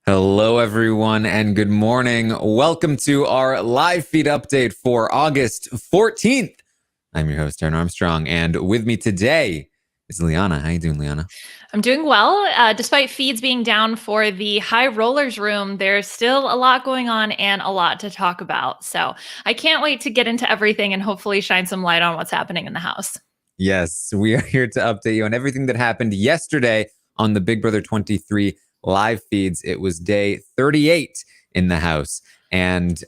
Hello, everyone, and good morning. Welcome to our live feed update for August 14th. I'm your host, Taran Armstrong, and with me today is Liana. How you doing, Liana? I'm doing well. Despite feeds being down for the high rollers room, there's still a lot going on and a lot to talk about. So I can't wait to get into everything and hopefully shine some light on what's happening in the house. Yes, we are here to update you on everything that happened yesterday on the Big Brother 23 live feeds. It was day 38 in the house. And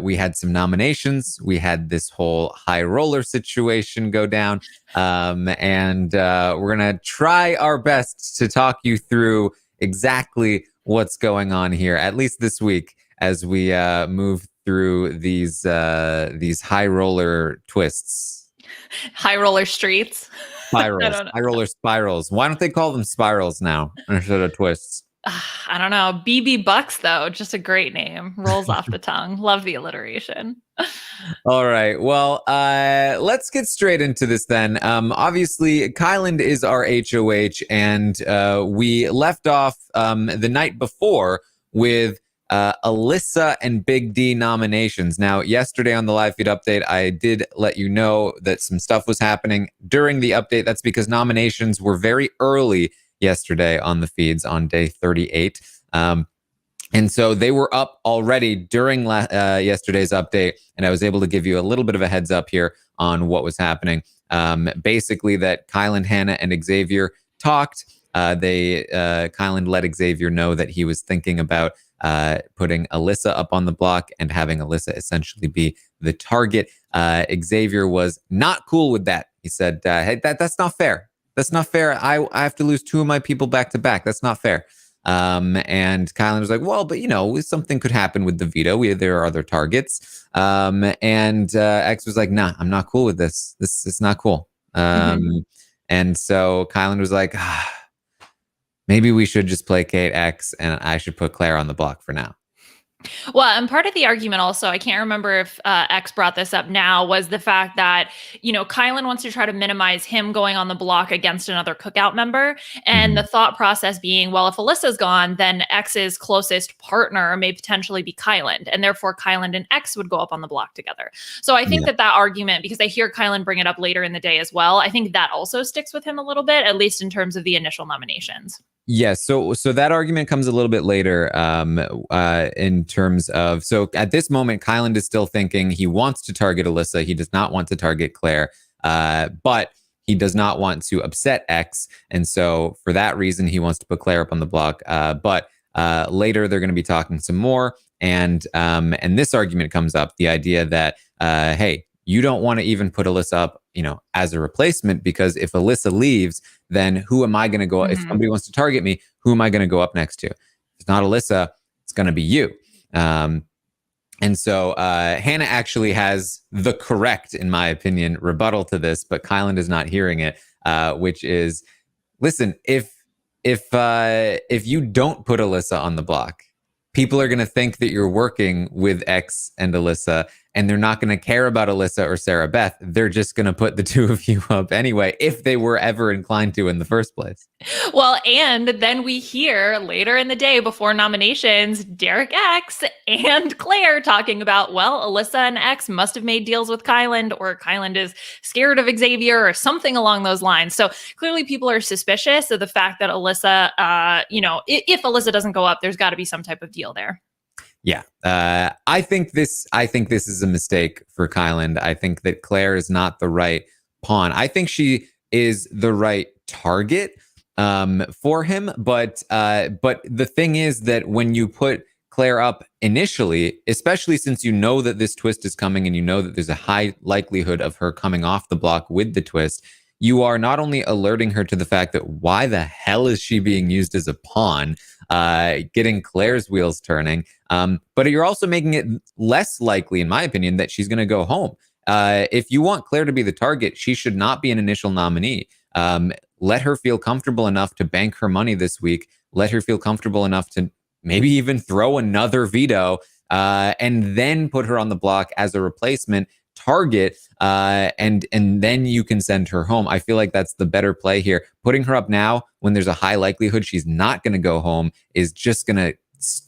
we had some nominations. We had this whole high roller situation go down. And we're going to try our best to talk you through exactly what's going on here, at least this week, as we move through these high roller twists. High roller streets. Spirals. High roller spirals. Why don't they call them spirals now instead of twists? I don't know. BB Bucks, though, just a great name. Rolls off the tongue. Love the alliteration. All right. Well, let's get straight into this then. Obviously, Kyland is our HOH, and we left off the night before with Alyssa and Big D nominations. Now, yesterday on the live feed update, I did let you know that some stuff was happening during the update. That's because nominations were very early yesterday on the feeds on day 38. And so they were up already during yesterday's update, and I was able to give you a little bit of a heads up here on what was happening. Basically, that Kyland, Hannah, and Xavier talked. Kyland let Xavier know that he was thinking about putting Alyssa up on the block and having Alyssa essentially be the target. Xavier was not cool with that. He said, hey, that's not fair. That's not fair. I have to lose two of my people back to back. That's not fair. And Kyland was like, well, but something could happen with the veto. There are other targets. And X was like, nah, I'm not cool with this. This is not cool. And so Kyland was like, maybe we should just placate X and I should put Claire on the block for now. Well, and part of the argument also, I can't remember if X brought this up now, was the fact that, Kyland wants to try to minimize him going on the block against another cookout member. And the thought process being, well, if Alyssa's gone, then X's closest partner may potentially be Kyland. And therefore, Kyland and X would go up on the block together. So I think that argument, because I hear Kyland bring it up later in the day as well, I think that also sticks with him a little bit, at least in terms of the initial nominations. Yes, so that argument comes a little bit later in terms of, so at this moment, Kyland is still thinking he wants to target Alyssa. He does not want to target Claire, but he does not want to upset X. And so for that reason, he wants to put Claire up on the block. But later, they're going to be talking some more. And this argument comes up, the idea that, hey, you don't want to even put Alyssa up, as a replacement, because if Alyssa leaves, then who am I going to go? If somebody wants to target me, who am I going to go up next to? If it's not Alyssa, it's going to be you. And so Hannah actually has the correct, in my opinion, rebuttal to this, but Kyland is not hearing it, which is, listen, if you don't put Alyssa on the block, people are going to think that you're working with X and Alyssa, and they're not going to care about Alyssa or Sarah Beth. They're just going to put the two of you up anyway, if they were ever inclined to in the first place. Well, and then we hear later in the day before nominations, Derek X and Claire talking about, well, Alyssa and X must have made deals with Kyland, or Kyland is scared of Xavier or something along those lines. So clearly people are suspicious of the fact that Alyssa, if Alyssa doesn't go up, there's got to be some type of deal there. Yeah, I think this is a mistake for Kyland. I think that Claire is not the right pawn. I think she is the right target for him. But the thing is that when you put Claire up initially, especially since you know that this twist is coming and you know that there's a high likelihood of her coming off the block with the twist, you are not only alerting her to the fact that why the hell is she being used as a pawn, getting Claire's wheels turning, but you're also making it less likely, in my opinion, that she's going to go home. If you want Claire to be the target, she should not be an initial nominee. Let her feel comfortable enough to bank her money this week. Let her feel comfortable enough to maybe even throw another veto, and then put her on the block as a replacement target, and then you can send her home. I feel like that's the better play here. Putting her up now when there's a high likelihood she's not going to go home is just going to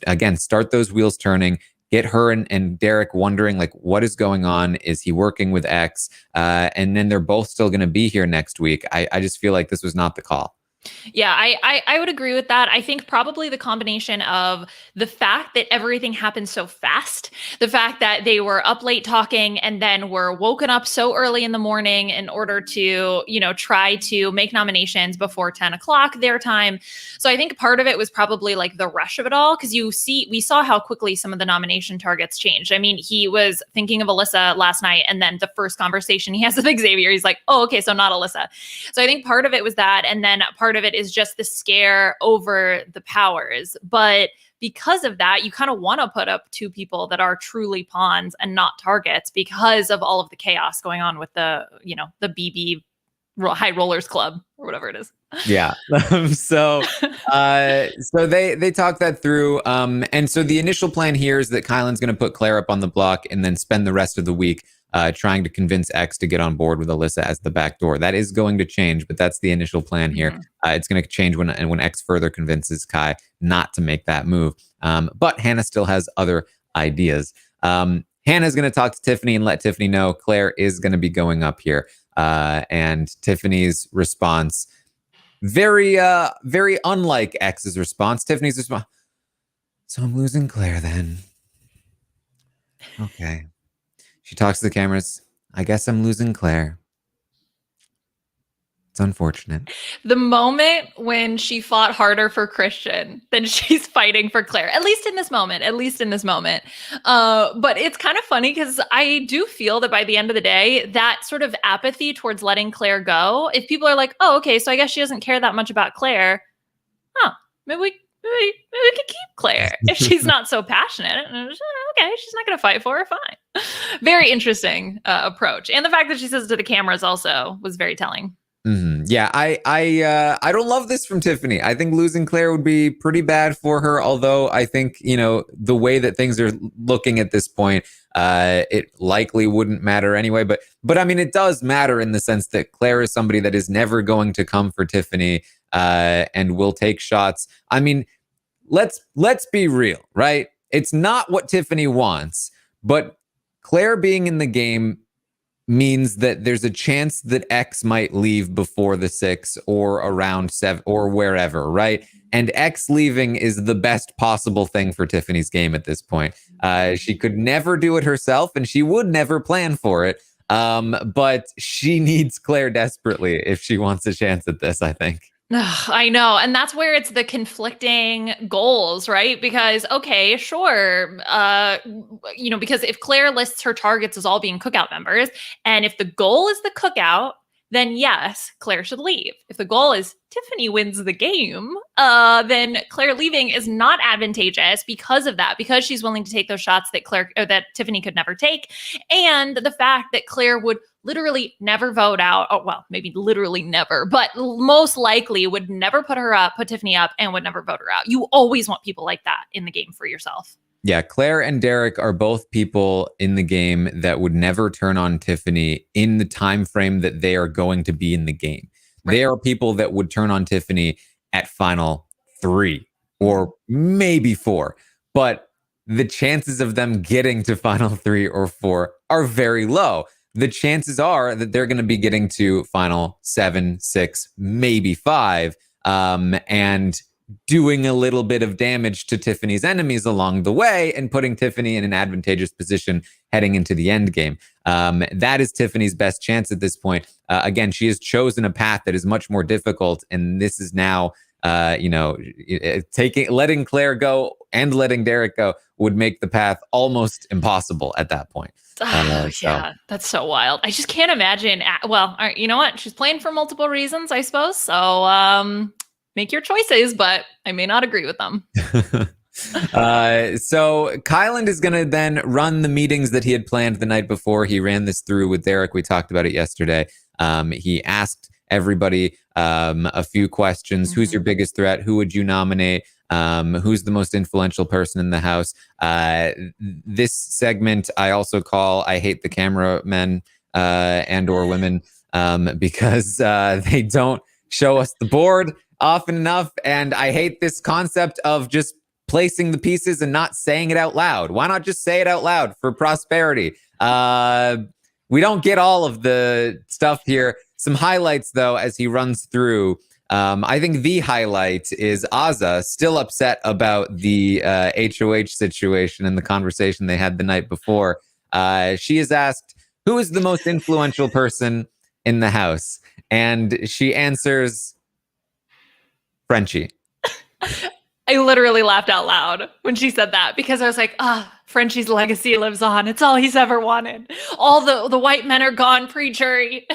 again, start those wheels turning. Get her and Derek wondering, like, what is going on? Is he working with X? And then they're both still going to be here next week. I just feel like this was not the call. Yeah, I would agree with that. I think probably the combination of the fact that everything happened so fast, the fact that they were up late talking and then were woken up so early in the morning in order to, try to make nominations before 10 o'clock their time. So I think part of it was probably like the rush of it all, because we saw how quickly some of the nomination targets changed. I mean, he was thinking of Alyssa last night, and then the first conversation he has with Xavier, he's like, oh, okay, so not Alyssa. So I think part of it was that, and then part of it is just the scare over the powers. But because of that, you kind of want to put up two people that are truly pawns and not targets, because of all of the chaos going on with the BB High Rollers Club or whatever it is. Yeah. So they talk that through. And so the initial plan here is that Kylan's going to put Claire up on the block and then spend the rest of the week trying to convince X to get on board with Alyssa as the back door. That is going to change, but that's the initial plan here. It's going to change when X further convinces Kai not to make that move. But Hannah still has other ideas. Hannah's going to talk to Tiffany and let Tiffany know Claire is going to be going up here. And Tiffany's response, very unlike X's response. Tiffany's response, so I'm losing Claire then. Okay. She talks to the cameras. I guess I'm losing Claire. It's unfortunate. The moment when she fought harder for Christian than she's fighting for Claire, at least in this moment. But it's kind of funny because I do feel that by the end of the day, that sort of apathy towards letting Claire go, if people are like, oh, okay, so I guess she doesn't care that much about Claire. Maybe we could keep Claire if she's not so passionate. Okay, she's not going to fight for her. Fine. Very interesting approach. And the fact that she says it to the cameras also was very telling. Mm-hmm. Yeah, I don't love this from Tiffany. I think losing Claire would be pretty bad for her. Although I think, the way that things are looking at this point, it likely wouldn't matter anyway. But I mean, it does matter in the sense that Claire is somebody that is never going to come for Tiffany and will take shots. I mean, let's be real, right? It's not what Tiffany wants, but Claire being in the game means that there's a chance that X might leave before the 6 or around 7 or wherever, right? And X leaving is the best possible thing for Tiffany's game at this point. She could never do it herself, and she would never plan for it. But she needs Claire desperately if she wants a chance at this, I think. I know. And that's where it's the conflicting goals, right? Because, okay, sure. Because if Claire lists her targets as all being cookout members, and if the goal is the cookout, then yes, Claire should leave. If the goal is Tiffany wins the game, then Claire leaving is not advantageous because of that, because she's willing to take those shots that Tiffany could never take. And the fact that Claire would literally never vote out. Oh, well, maybe literally never, but most likely would never put Tiffany up and would never vote her out. You always want people like that in the game for yourself. Yeah, Claire and Derek are both people in the game that would never turn on Tiffany in the time frame that they are going to be in the game. Right. They are people that would turn on Tiffany at final 3 or maybe 4. But the chances of them getting to final 3 or 4 are very low. The chances are that they're going to be getting to final 7, 6, maybe 5, and doing a little bit of damage to Tiffany's enemies along the way and putting Tiffany in an advantageous position heading into the end game. That is Tiffany's best chance at this point. Again, she has chosen a path that is much more difficult, and this is now, letting Claire go and letting Derek go would make the path almost impossible at that point. Yeah, that's so wild. I just can't imagine. Well, you know what? She's playing for multiple reasons, I suppose. So make your choices, but I may not agree with them. So Kylan is going to then run the meetings that he had planned the night before. He ran this through with Derek. We talked about it yesterday. He asked everybody a few questions. Mm-hmm. Who's your biggest threat? Who would you nominate? Who's the most influential person in the house? This segment I also call I Hate the Cameramen and or women because they don't show us the board often enough. And I hate this concept of just placing the pieces and not saying it out loud. Why not just say it out loud for prosperity? We don't get all of the stuff here. Some highlights, though, as he runs through. I think the highlight is Azza still upset about the HOH situation and the conversation they had the night before. She is asked, who is the most influential person in the house? And she answers, Frenchie. I literally laughed out loud when she said that because I was like, Frenchie's legacy lives on. It's all he's ever wanted. All the white men are gone pre-jury.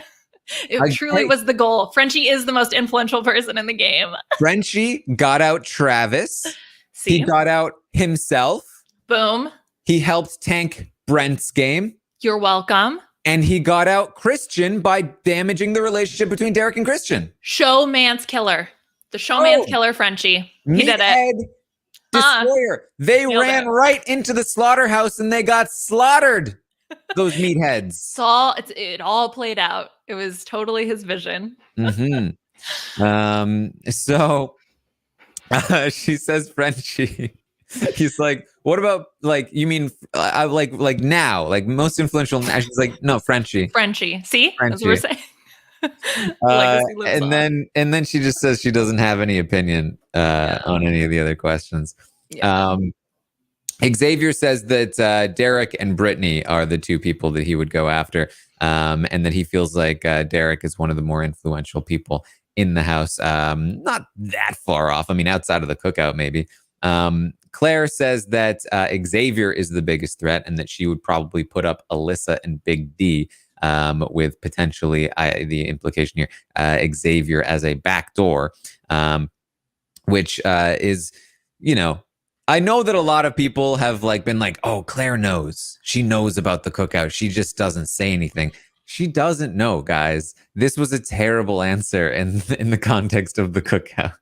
It truly was the goal. Frenchie is the most influential person in the game. Frenchie got out Travis. See? He got out himself. Boom. He helped tank Brent's game. You're welcome. And he got out Christian by damaging the relationship between Derek and Christian. Showman's killer. The showman's killer, Frenchie. He did it. Destroyer. They ran right into the slaughterhouse and they got slaughtered. Those meatheads. It all played out. It was totally his vision. So she says Frenchie. He's like, what about you mean like now, like most influential? And she's like, no, Frenchie. See, that's what we're saying. And then she just says she doesn't have any opinion on any of the other questions. Xavier says that Derek and Brittany are the two people that he would go after, and that he feels like Derek is one of the more influential people in the house. Not that far off. I mean, outside of the cookout, maybe. Claire says that Xavier is the biggest threat and that she would probably put up Alyssa and Big D, with potentially the implication here, Xavier as a backdoor, which is, I know that a lot of people have been like, oh, Claire knows. She knows about the cookout. She just doesn't say anything. She doesn't know, guys. This was a terrible answer in the context of the cookout.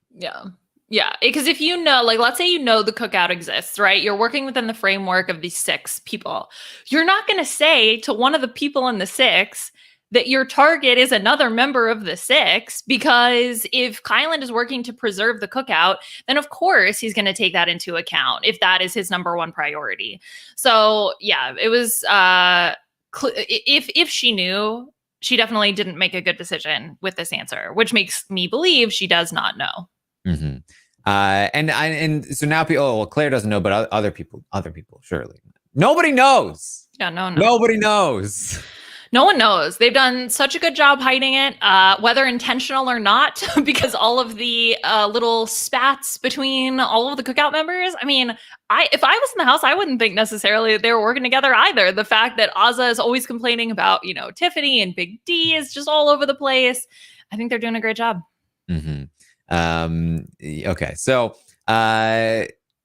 Yeah, because if let's say the cookout exists, right? You're working within the framework of these 6 people. You're not going to say to one of the people in the 6 that your target is another member of the 6, because if Kyland is working to preserve the cookout, then of course he's going to take that into account if that is his number one priority. So yeah, it was, if she knew, she definitely didn't make a good decision with this answer, which makes me believe she does not know. Mm-hmm. And so now people, Claire doesn't know, but other people, surely. Nobody knows. Yeah, no. Nobody knows. No one knows. They've done such a good job hiding it, whether intentional or not, because all of the little spats between all of the cookout members. I mean, if I was in the house, I wouldn't think necessarily that they were working together either. The fact that Azza is always complaining about, Tiffany and Big D is just all over the place. I think they're doing a great job. Mm-hmm. Okay, so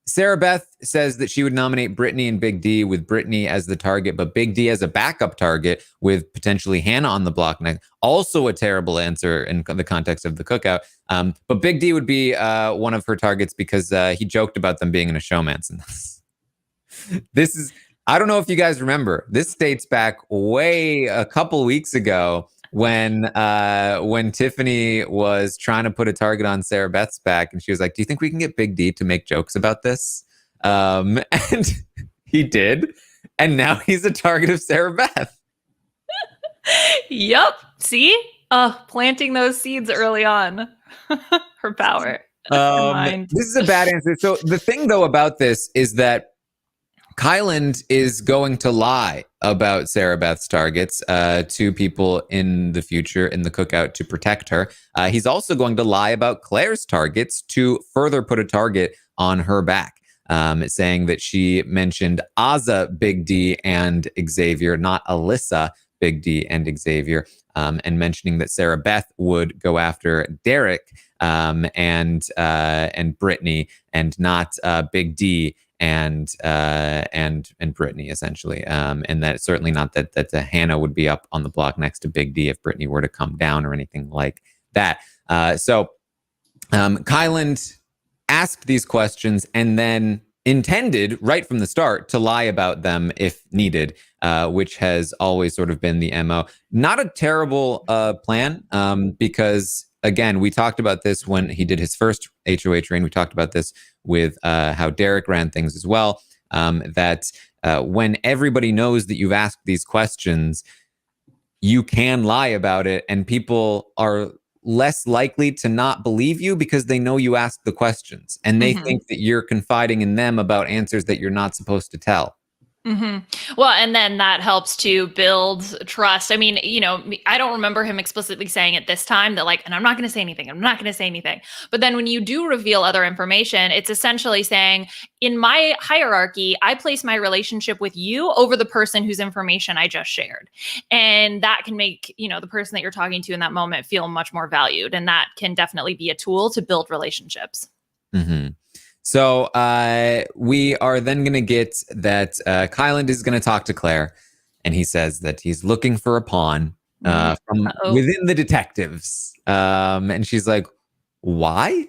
Sarah Beth says that she would nominate Brittany and Big D, with Brittany as the target, but Big D as a backup target with potentially Hannah on the block next. Also a terrible answer in the context of the cookout. But Big D would be one of her targets because he joked about them being in a showman's. And this is, I don't know if you guys remember, this dates back way a couple weeks ago when Tiffany was trying to put a target on Sarah Beth's back, and she was like, do you think we can get Big D to make jokes about this? And he did. And now he's a target of Sarah Beth. Yep. See? Planting those seeds early on. Her power. This is a bad answer. So the thing, though, about this is that Kyland is going to lie about Sarah Beth's targets to people in the future in the cookout to protect her. He's also going to lie about Claire's targets to further put a target on her back, saying that she mentioned Azza, Big D, and Xavier, not Alyssa, Big D, and Xavier, and mentioning that Sarah Beth would go after Derek and Brittany, and not Big D and Brittany, essentially, and that certainly not that Hannah would be up on the block next to Big D if Brittany were to come down or anything like that. So Kyland asked these questions and then intended right from the start to lie about them if needed, which has always sort of been the MO. Not a terrible plan, because again, we talked about this when he did his first HOH reign. We talked about this with how Derek ran things as well, that when everybody knows that you've asked these questions, you can lie about it, and people are less likely to not believe you because they know you asked the questions and they think that you're confiding in them about answers that you're not supposed to tell. Well, and then that helps to build trust. I mean, I don't remember him explicitly saying it this time that like, and I'm not going to say anything. I'm not going to say anything. But then when you do reveal other information, it's essentially saying, in my hierarchy, I place my relationship with you over the person whose information I just shared. And that can make, the person that you're talking to in that moment feel much more valued. And that can definitely be a tool to build relationships. So we are then going to get that Kyland is going to talk to Claire, and he says that he's looking for a pawn from within the detectives. And she's like, why?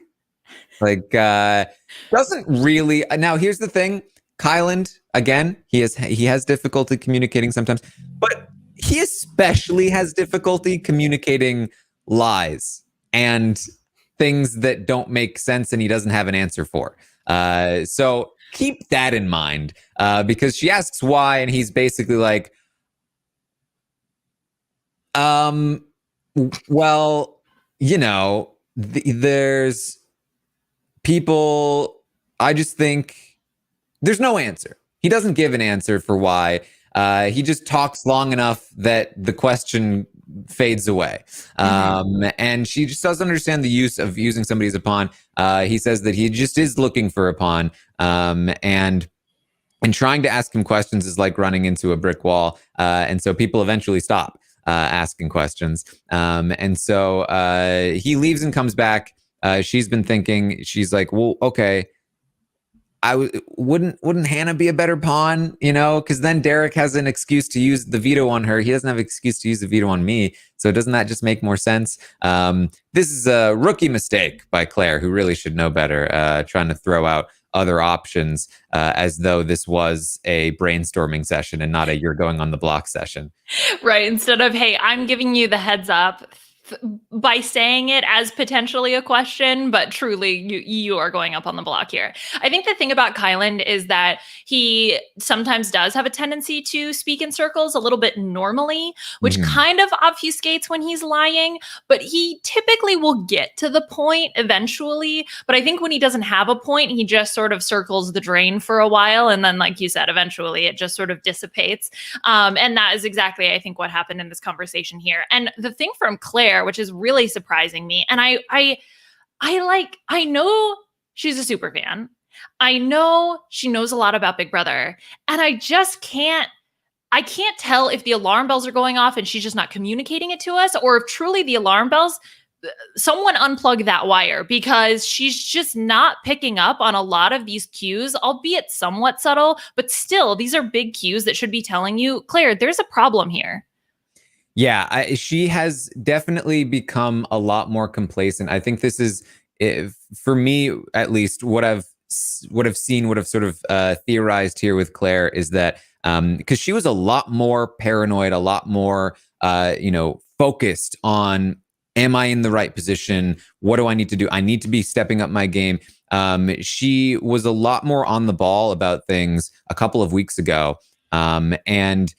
Like, doesn't really. Now, here's the thing. Kyland, again, he has difficulty communicating sometimes, but he especially has difficulty communicating lies and things that don't make sense and he doesn't have an answer for. So keep that in mind, because she asks why, and he's basically like, well, there's people, I just think there's no answer. He doesn't give an answer for why. He just talks long enough that the question fades away. And she just doesn't understand the use of using somebody as a pawn. He says that he just is looking for a pawn. And trying to ask him questions is like running into a brick wall. And so people eventually stop asking questions. And so he leaves and comes back. She's been thinking, she's like, well, okay, wouldn't Hannah be a better pawn? Because then Derek has an excuse to use the veto on her. He doesn't have an excuse to use the veto on me. So doesn't that just make more sense? This is a rookie mistake by Claire, who really should know better, trying to throw out other options as though this was a brainstorming session and not a you're going on the block session. Right. Instead of, hey, I'm giving you the heads up by saying it as potentially a question, but truly you are going up on the block here. I think the thing about Kyland is that he sometimes does have a tendency to speak in circles a little bit normally, which kind of obfuscates when he's lying, but he typically will get to the point eventually. But I think when he doesn't have a point, he just sort of circles the drain for a while. And then, like you said, eventually it just sort of dissipates. And that is exactly, I think, what happened in this conversation here. And the thing from Claire, which is really surprising me. And I know she's a super fan. I know she knows a lot about Big Brother. And I can't tell if the alarm bells are going off and she's just not communicating it to us, or if truly the alarm bells, someone unplug that wire, because she's just not picking up on a lot of these cues, albeit somewhat subtle, but still, these are big cues that should be telling you, Claire, there's a problem here. Yeah, she has definitely become a lot more complacent. I think this is, for me at least, what I've seen, what I've sort of theorized here with Claire is that because she was a lot more paranoid, a lot more focused on, am I in the right position? What do I need to do? I need to be stepping up my game. She was a lot more on the ball about things a couple of weeks ago, and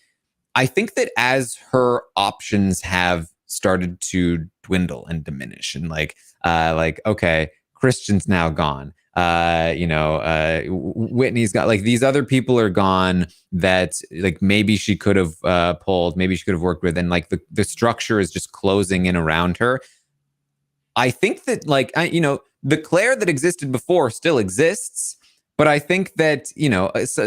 I think that as her options have started to dwindle and diminish, and okay, Christian's now gone. Whitney's got, like, these other people are gone that, like, maybe she could have pulled, maybe she could have worked with, and like the structure is just closing in around her. I think that, the Claire that existed before still exists, but I think that,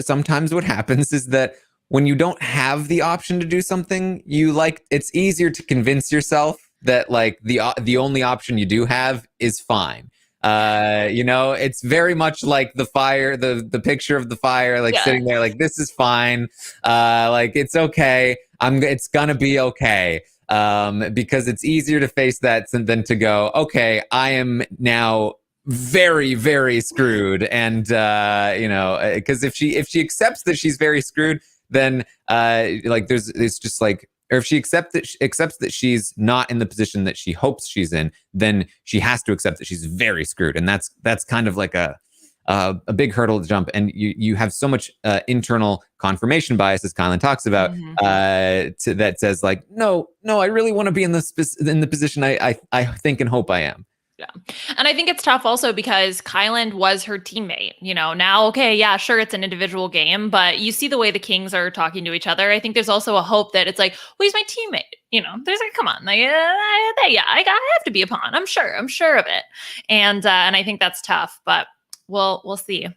sometimes what happens is that when you don't have the option to do something, it's easier to convince yourself that, like, the only option you do have is fine. It's very much like the fire, the picture of the fire, like, sitting there, like, this is fine. Like, it's okay. It's gonna be okay. Because it's easier to face that than to go, okay, I am now very, very screwed. And, because if she accepts that she's very screwed, then there's just like, or if she accepts that she's not in the position that she hopes she's in, then she has to accept that she's very screwed. And that's kind of like a big hurdle to jump. And you have so much internal confirmation bias, as Kylan talks about, that says like, no, I really want to be in the position I think and hope I am. Yeah. And I think it's tough also because Kylan was her teammate. Now, okay, yeah, sure, it's an individual game, but you see the way the Kings are talking to each other. I think there's also a hope that it's like, well, he's my teammate. There's like, come on, like, I have to be a pawn. I'm sure of it. And I think that's tough, but we'll see.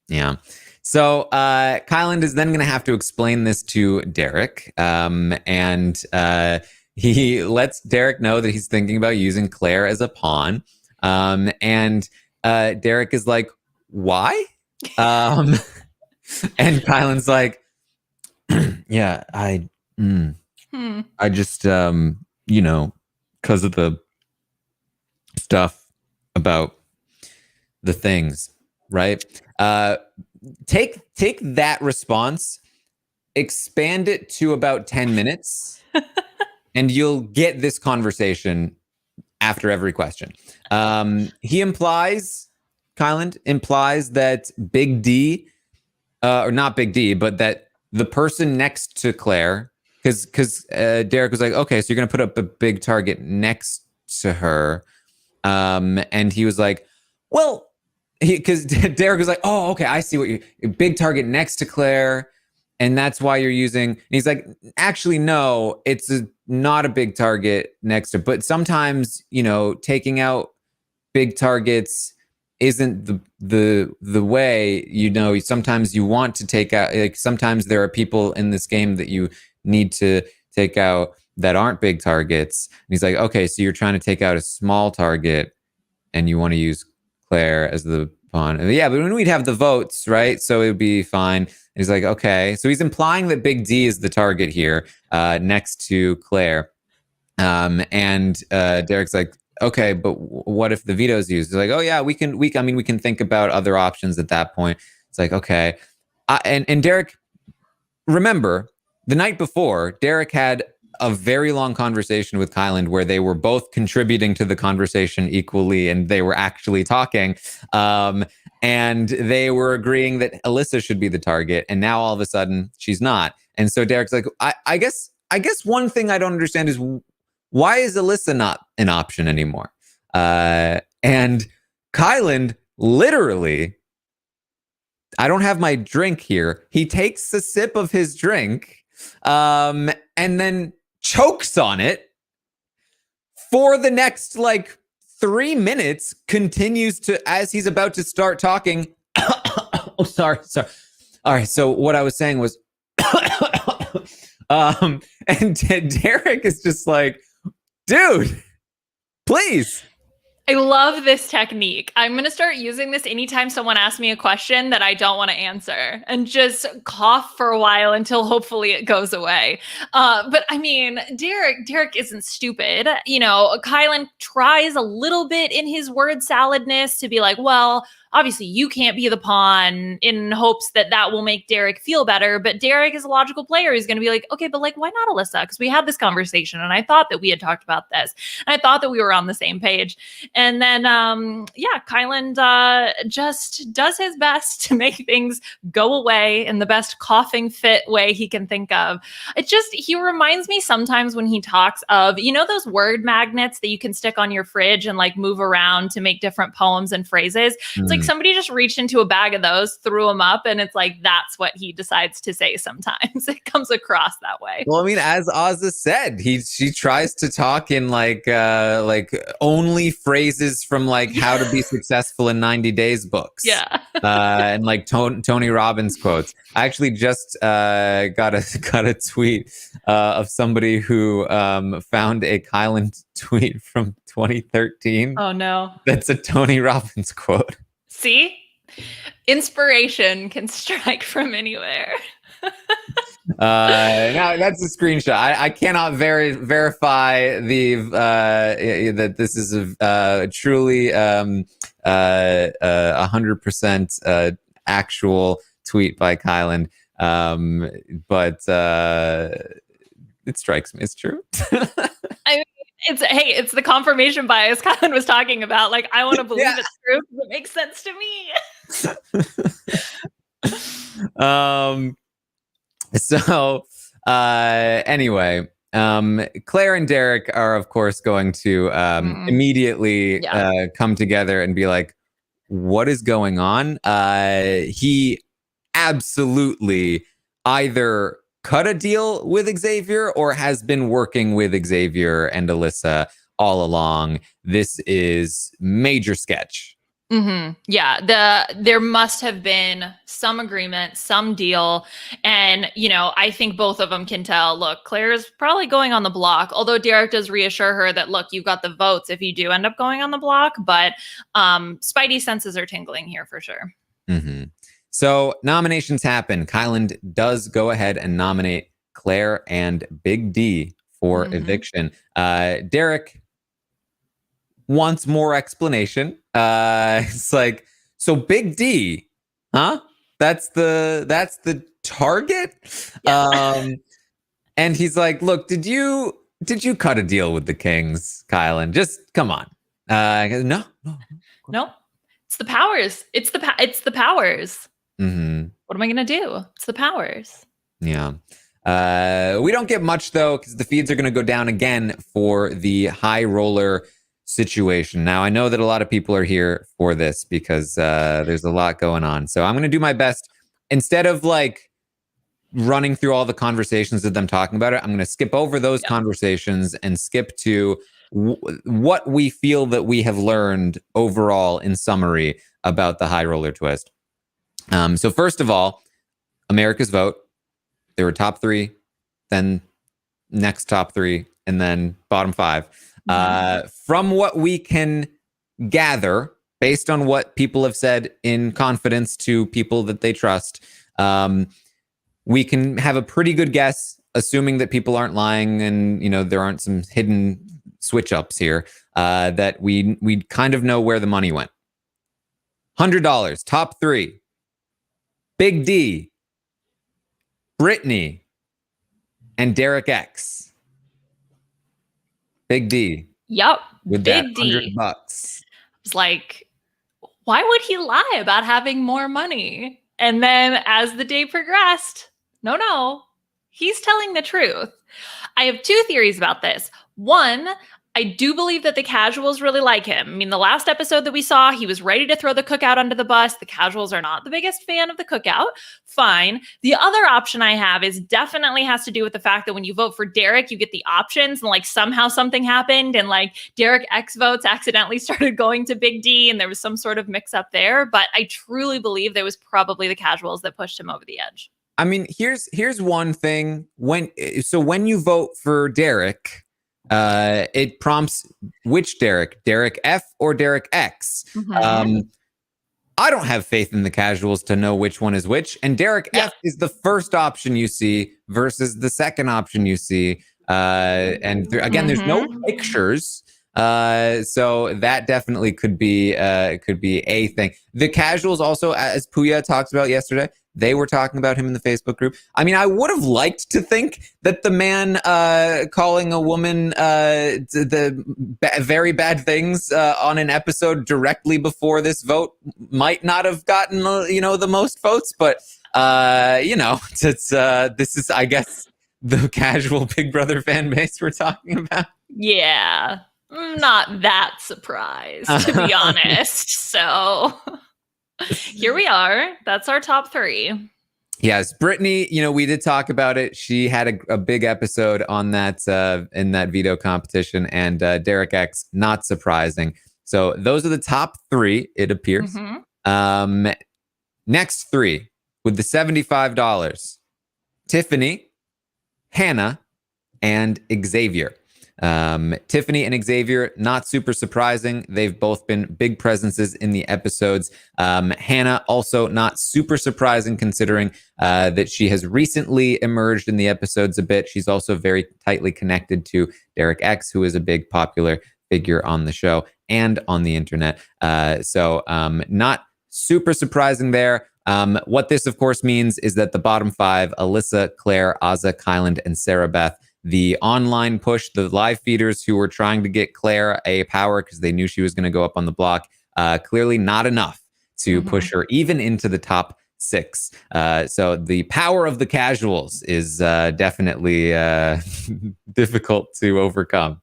Yeah. So Kylan is then going to have to explain this to Derek, and he lets Derek know that he's thinking about using Claire as a pawn. And Derek is like, why? And Kylan's like, yeah, I just, because of the stuff about the things, right? Take that response, expand it to about 10 minutes. And you'll get this conversation after every question. Kylan implies that Big D, or not Big D, but that the person next to Claire, because Derek was like, okay, so you're going to put up a big target next to her. And he was like, well, because Derek was like, oh, okay, I see what big target next to Claire. And that's why you're using, and he's like, actually, no, it's not a big target next to, but sometimes, taking out big targets isn't the way, sometimes you want to take out, like sometimes there are people in this game that you need to take out that aren't big targets. And he's like, okay, so you're trying to take out a small target and you want to use Claire as the pawn. And yeah, but when we'd have the votes, right? So it would be fine. And he's like, okay. So he's implying that Big D is the target here, next to Claire. And Derek's like, okay, but what if the veto is used? He's like, oh yeah, we can think about other options at that point. It's like, okay. And Derek, remember, the night before, Derek had a very long conversation with Kylan where they were both contributing to the conversation equally, and they were actually talking. And they were agreeing that Alyssa should be the target, and now all of a sudden she's not. And so Derek's like, I guess one thing I don't understand is why is Alyssa not an option anymore? And Kylan literally, I don't have my drink here. He takes a sip of his drink, and then chokes on it for the next 3 minutes, continues to, as he's about to start talking. Oh, sorry. All right. So what I was saying was, and Derek is just like, dude, please. I love this technique. I'm going to start using this anytime someone asks me a question that I don't want to answer, and just cough for a while until hopefully it goes away. But I mean, Derek isn't stupid. Kylan tries a little bit in his word saladness to be like, well, obviously you can't be the pawn, in hopes that will make Derek feel better. But Derek is a logical player. He's going to be like, okay, but why not Alyssa? Because we had this conversation and I thought that we had talked about this. And I thought that we were on the same page. And then, Kylan just does his best to make things go away in the best coughing fit way he can think of. He reminds me sometimes when he talks of, those word magnets that you can stick on your fridge and move around to make different poems and phrases. It's like somebody just reached into a bag of those, threw them up, and it's like that's what he decides to say sometimes. It comes across that way. Well, I mean, as Ozza said, she tries to talk in only phrases from How to Be Successful in 90 Days books. Yeah. And Tony Robbins quotes. I actually just got a tweet of somebody who found a Kylan tweet from 2013. Oh no. That's a Tony Robbins quote. See? Inspiration can strike from anywhere. Now that's a screenshot. I cannot verify that this is a truly 100% actual tweet by Kylan. But it strikes me as true. I mean, it's the confirmation bias Colin was talking about. Like, I want to believe it's true because it makes sense to me. So anyway, Claire and Derek are of course going to immediately come together and be like, what is going on? He absolutely either cut a deal with Xavier or has been working with Xavier and Alyssa all along. This is major sketch. Yeah, there must have been some agreement, some deal. And, I think both of them can tell, look, Claire's probably going on the block, although Derek does reassure her that, look, you've got the votes if you do end up going on the block. But Spidey senses are tingling here for sure. So nominations happen. Kylan does go ahead and nominate Claire and Big D for eviction. Derek wants more explanation. It's like, so Big D, huh? That's the target. Yeah. And he's like, look, did you cut a deal with the Kings, Kylan? Just come on. No. It's the powers. It's the powers. What am I gonna do? It's the powers. Yeah. We don't get much though, because the feeds are going to go down again for the high roller situation. Now, I know that a lot of people are here for this because there's a lot going on. So I'm going to do my best. Instead of like running through all the conversations of them talking about it, I'm going to skip over those conversations and skip to what we feel that we have learned overall in summary about the high roller twist. So first of all, America's vote. There were top three, then next top three, and then bottom five. From what we can gather, based on what people have said in confidence to people that they trust, we can have a pretty good guess, assuming that people aren't lying and there aren't some hidden switch ups here, that we kind of know where the money went. $100, top three. Big D, Brittany, and Derek X. Big D. Yep. With Big that $100. It's like, why would he lie about having more money? And then as the day progressed, no, he's telling the truth. I have two theories about this. One, I do believe that the casuals really like him. I mean, the last episode that we saw, he was ready to throw the cookout under the bus. The casuals are not the biggest fan of the cookout. Fine. The other option I have is definitely has to do with the fact that when you vote for Derek, you get the options and like somehow something happened and like Derek X votes accidentally started going to Big D and there was some sort of mix up there. But I truly believe there was probably the casuals that pushed him over the edge. I mean, here's one thing. When you vote for Derek, it prompts which Derek F or Derek X. I don't have faith in the casuals to know which one is which. And Derek F is the first option you see versus the second option you see. Again, there's no pictures. So that definitely could be a thing. The casuals also, as Puya talked about yesterday, they were talking about him in the Facebook group. I mean, I would have liked to think that the man calling a woman very bad things on an episode directly before this vote might not have gotten the most votes, but this is, I guess, the casual Big Brother fan base we're talking about. Yeah, I'm not that surprised, to be honest. So here we are. That's our top three. Yes, Brittany, we did talk about it. She had a big episode on that in that veto competition, and Derek X, not surprising. So those are the top three, it appears. Next three with the $75, Tiffany, Hannah, and Xavier. Tiffany and Xavier, not super surprising. They've both been big presences in the episodes. Hannah, also not super surprising considering that she has recently emerged in the episodes a bit. She's also very tightly connected to Derek X, who is a big popular figure on the show and on the internet. So not super surprising there. What this, of course, means is that the bottom five, Alyssa, Claire, Azah, Kyland, and Sarah Beth, the online push, the live feeders who were trying to get Claire a power because they knew she was going to go up on the block, clearly not enough to push her even into the top six. So the power of the casuals is definitely difficult to overcome.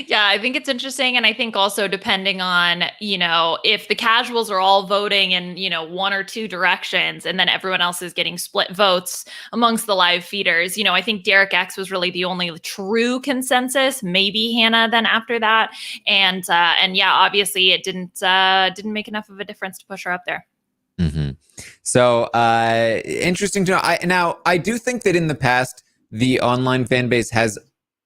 Yeah, I think it's interesting. And I think also depending on, if the casuals are all voting in, one or two directions and then everyone else is getting split votes amongst the live feeders, I think Derek X was really the only true consensus, maybe Hannah then after that. And yeah, obviously it didn't make enough of a difference to push her up there. Mm-hmm. So interesting to know. I do think that in the past, the online fan base has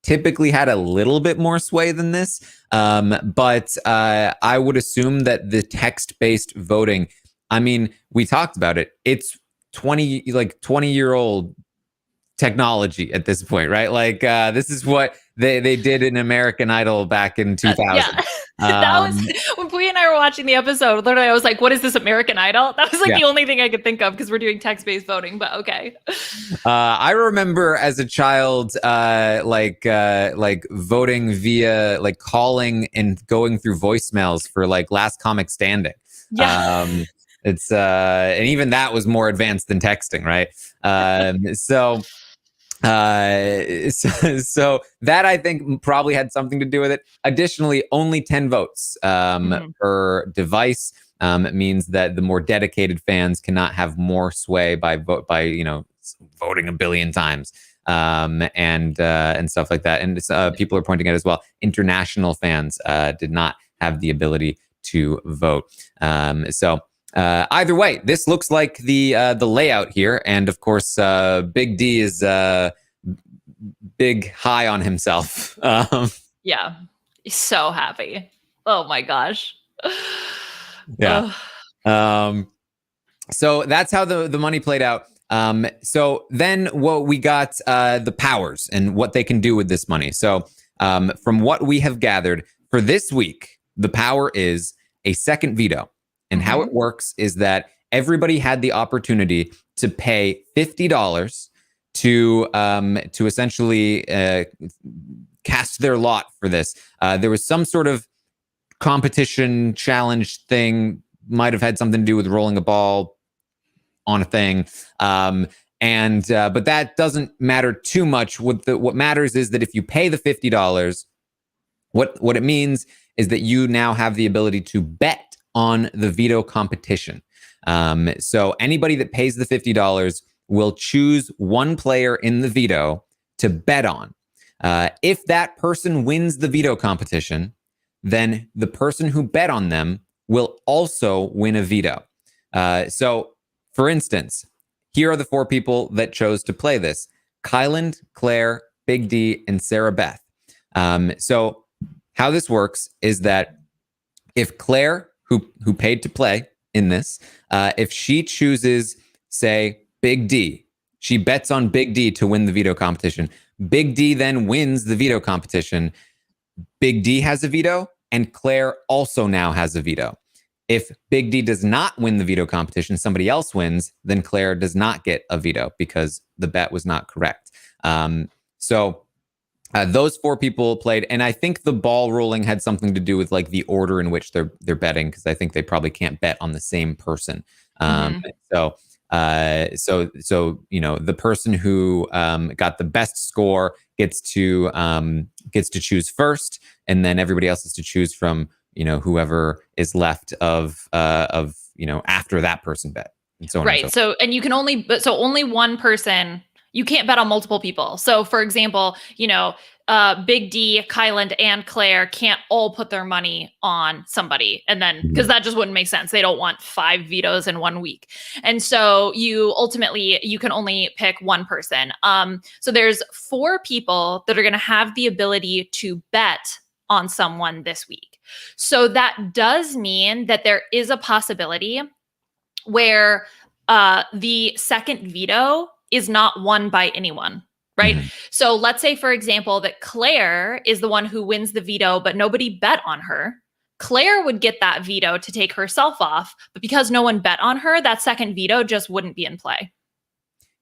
typically had a little bit more sway than this. But I would assume that the text-based voting, I mean, we talked about it. It's 20-year-old technology at this point, right? Like this is what they did in American Idol back in 2000. Yeah. That was when Pui and I were watching the episode. Literally, I was like, "What is this, American Idol?" That was like the only thing I could think of because we're doing text-based voting. But okay. I remember as a child, like voting via like calling and going through voicemails for like Last Comic Standing. Yeah. It's and even that was more advanced than texting, right? So that I think probably had something to do with it. Additionally, only 10 votes per device means that the more dedicated fans cannot have more sway by voting a billion times and stuff like that. And people are pointing out as well, international fans did not have the ability to vote. Either way, this looks like the layout here, and of course, Big D is big high on himself. Yeah, he's so happy. Oh my gosh. Yeah. So that's how the money played out. So then what we got the powers and what they can do with this money. So from what we have gathered for this week, the power is a second veto. And how it works is that everybody had the opportunity to pay $50 to essentially cast their lot for this. There was some sort of competition challenge thing, might have had something to do with rolling a ball on a thing. But that doesn't matter too much. What matters is that if you pay the $50, what it means is that you now have the ability to bet on the veto competition. So anybody that pays the $50 will choose one player in the veto to bet on. If that person wins the veto competition, then the person who bet on them will also win a veto. So, for instance, here are the four people that chose to play this: Kyland, Claire, Big D, and Sarah Beth. So how this works is that if Claire, who paid to play in this, if she chooses, say, Big D, she bets on Big D to win the veto competition. Big D then wins the veto competition. Big D has a veto, and Claire also now has a veto. If Big D does not win the veto competition, somebody else wins, then Claire does not get a veto because the bet was not correct. Those four people played, and I think the ball rolling had something to do with like the order in which they're betting, because I think they probably can't bet on the same person. So the person who got the best score gets to choose first, and then everybody else is to choose from whoever is left of after that person bet, and so on. Right. And so and you can only one person You can't bet on multiple people. So, for example, Big D, Kyland, and Claire can't all put their money on somebody. And then, because that just wouldn't make sense. They don't want 5 vetoes in 1 week. And so you can only pick one person. So there's 4 people that are going to have the ability to bet on someone this week. So that does mean that there is a possibility where the second veto is not won by anyone, right? Mm-hmm. So let's say, for example, that Claire is the one who wins the veto, but nobody bet on her. Claire would get that veto to take herself off, but because no one bet on her, that second veto just wouldn't be in play.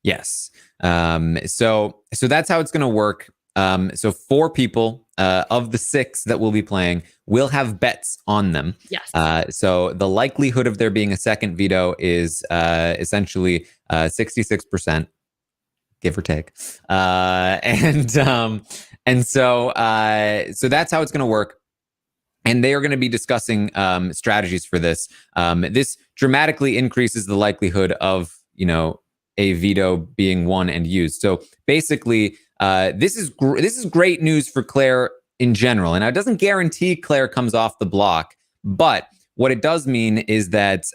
Yes. So that's how it's going to work. So 4 people of the 6 that will be playing will have bets on them. Yes. So the likelihood of there being a second veto is essentially 66%, give or take. And so that's how it's going to work. And they are going to be discussing strategies for this. This dramatically increases the likelihood of a veto being won and used. So basically, this is great news for Claire in general. And it doesn't guarantee Claire comes off the block, but what it does mean is that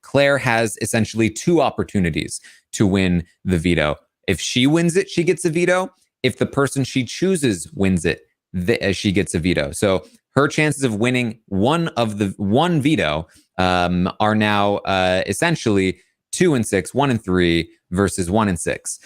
Claire has essentially 2 opportunities to win the veto. If she wins it, she gets a veto. If the person she chooses wins it, she gets a veto. So her chances of winning one veto are now essentially 2 and 6, 1 and 3 versus 1 and 6.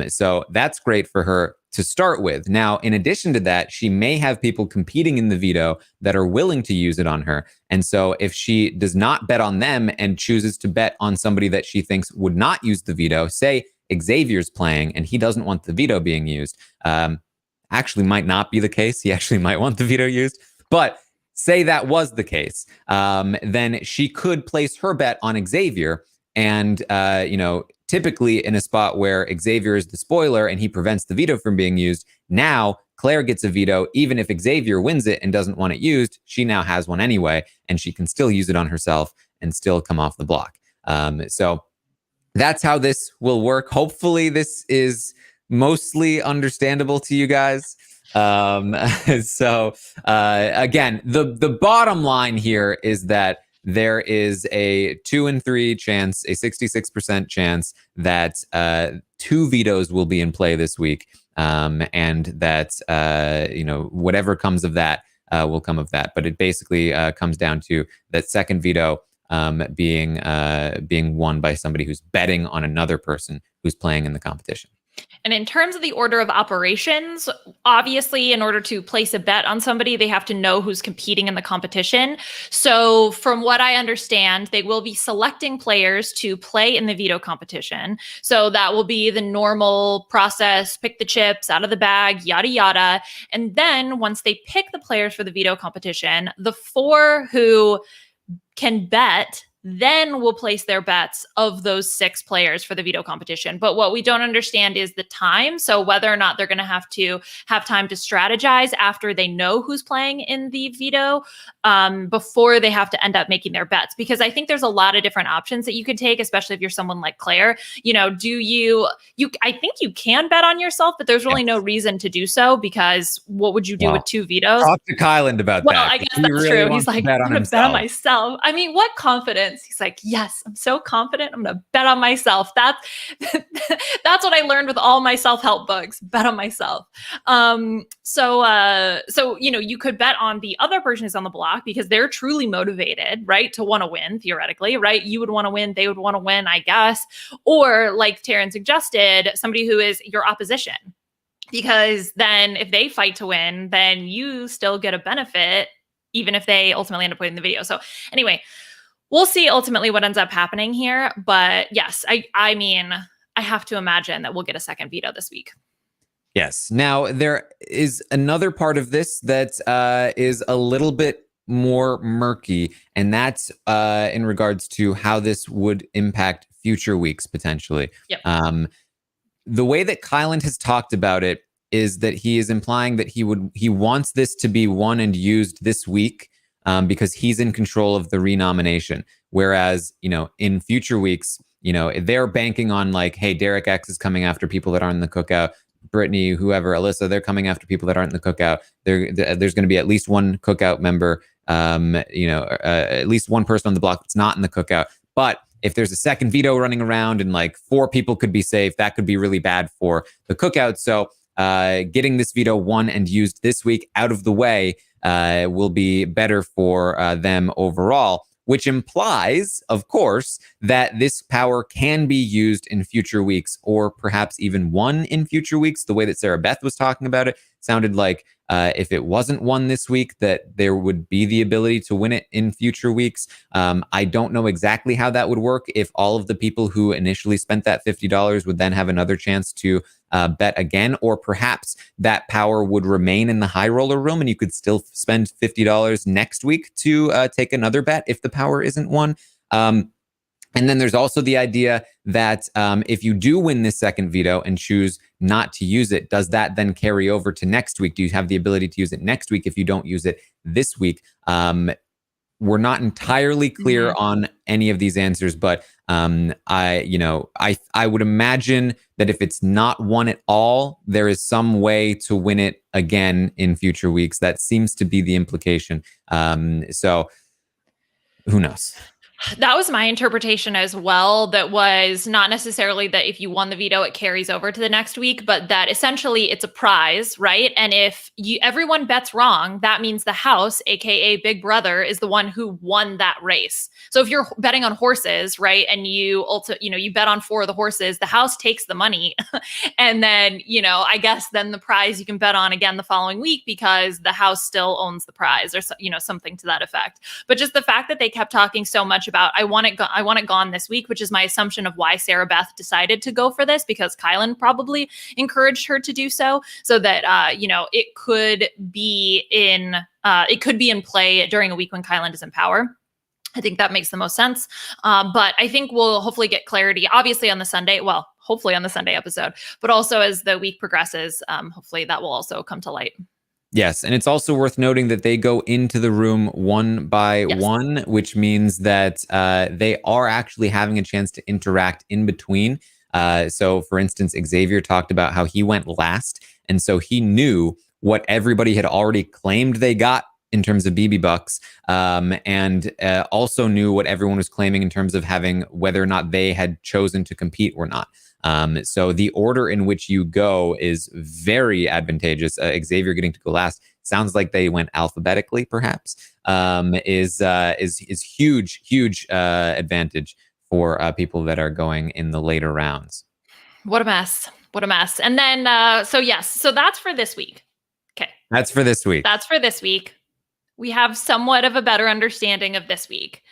So that's great for her to start with. Now, in addition to that, she may have people competing in the veto that are willing to use it on her. And so if she does not bet on them and chooses to bet on somebody that she thinks would not use the veto, say Xavier's playing and he doesn't want the veto being used, actually might not be the case. He actually might want the veto used, but say that was the case, then she could place her bet on Xavier. And, typically in a spot where Xavier is the spoiler and he prevents the veto from being used, now Claire gets a veto. Even if Xavier wins it and doesn't want it used, she now has one anyway, and she can still use it on herself and still come off the block. So that's how this will work. Hopefully this is mostly understandable to you guys. Again, the bottom line here is that there is a 2 and 3 chance, a 66% chance that 2 vetoes will be in play this week, and that whatever comes of that will come of that. But it basically comes down to that second veto being won by somebody who's betting on another person who's playing in the competition. And in terms of the order of operations, obviously, in order to place a bet on somebody, they have to know who's competing in the competition. So from what I understand, they will be selecting players to play in the veto competition. So that will be the normal process, pick the chips out of the bag, yada, yada. And then once they pick the players for the veto competition, the 4 who can bet then will place their bets of those 6 players for the veto competition. But what we don't understand is the time. So whether or not they're going to have time to strategize after they know who's playing in the veto before they have to end up making their bets. Because I think there's a lot of different options that you could take, especially if you're someone like Claire. I think you can bet on yourself, but there's really no reason to do so, because what would you do with 2 vetoes? Talk to Kyland about that. Well, I guess that's really true. He's like, I'm going to bet on myself. I mean, what confidence? He's like, yes, I'm so confident. I'm going to bet on myself. That's what I learned with all my self-help books. Bet on myself. So you could bet on the other person who's on the block because they're truly motivated, right, to want to win, theoretically, right? You would want to win. They would want to win, I guess. Or like Taran suggested, somebody who is your opposition. Because then if they fight to win, then you still get a benefit, even if they ultimately end up winning the video. So anyway, we'll see ultimately what ends up happening here. But yes, I mean, I have to imagine that we'll get a second veto this week. Yes. Now, there is another part of this that is a little bit more murky, and that's in regards to how this would impact future weeks, potentially. Yep. The way that Kyland has talked about it is that he is implying that he wants this to be won and used this week, because he's in control of the renomination. Whereas, in future weeks, they're banking on like, hey, Derek X is coming after people that aren't in the cookout. Brittany, whoever, Alyssa, they're coming after people that aren't in the cookout. There's going to be at least one cookout member, at least one person on the block that's not in the cookout. But if there's a second veto running around and like 4 people could be safe, that could be really bad for the cookout. So getting this veto won and used this week out of the way will be better for them overall, which implies, of course, that this power can be used in future weeks, or perhaps even won in future weeks. The way that Sarah Beth was talking about it sounded like if it wasn't won this week, that there would be the ability to win it in future weeks. I don't know exactly how that would work. If all of the people who initially spent that $50 would then have another chance to bet again, or perhaps that power would remain in the high roller room and you could still spend $50 next week to take another bet if the power isn't won. And then there's also the idea that if you do win this second veto and choose not to use it, does that then carry over to next week? Do you have the ability to use it next week if you don't use it this week? We're not entirely clear on any of these answers, but I would imagine that if it's not won at all, there is some way to win it again in future weeks. That seems to be the implication. So who knows? That was my interpretation as well. That was not necessarily that if you won the veto, it carries over to the next week, but that essentially it's a prize, right? And if everyone bets wrong, that means the house, aka Big Brother, is the one who won that race. So if you're betting on horses, right, and you bet on 4 of the horses, the house takes the money, and then I guess then the prize you can bet on again the following week because the house still owns the prize, or something to that effect. But just the fact that they kept talking so much about I want it gone this week, which is my assumption of why Sarah Beth decided to go for this, because Kylan probably encouraged her to do so that it could be in play during a week when Kylan is in power. I think that makes the most sense. But I think we'll hopefully get clarity, obviously on the Sunday. Well, hopefully on the Sunday episode, but also as the week progresses, hopefully that will also come to light. Yes, and it's also worth noting that they go into the room one by one, which means that they are actually having a chance to interact in between. So, for instance, Xavier talked about how he went last, and so he knew what everybody had already claimed they got in terms of BB bucks, and also knew what everyone was claiming in terms of having whether or not they had chosen to compete or not. So the order in which you go is very advantageous. Xavier getting to go last sounds like they went alphabetically, perhaps, is huge advantage for people that are going in the later rounds. What a mess. And then, so that's for this week. Okay. That's for this week. We have somewhat of a better understanding of this week.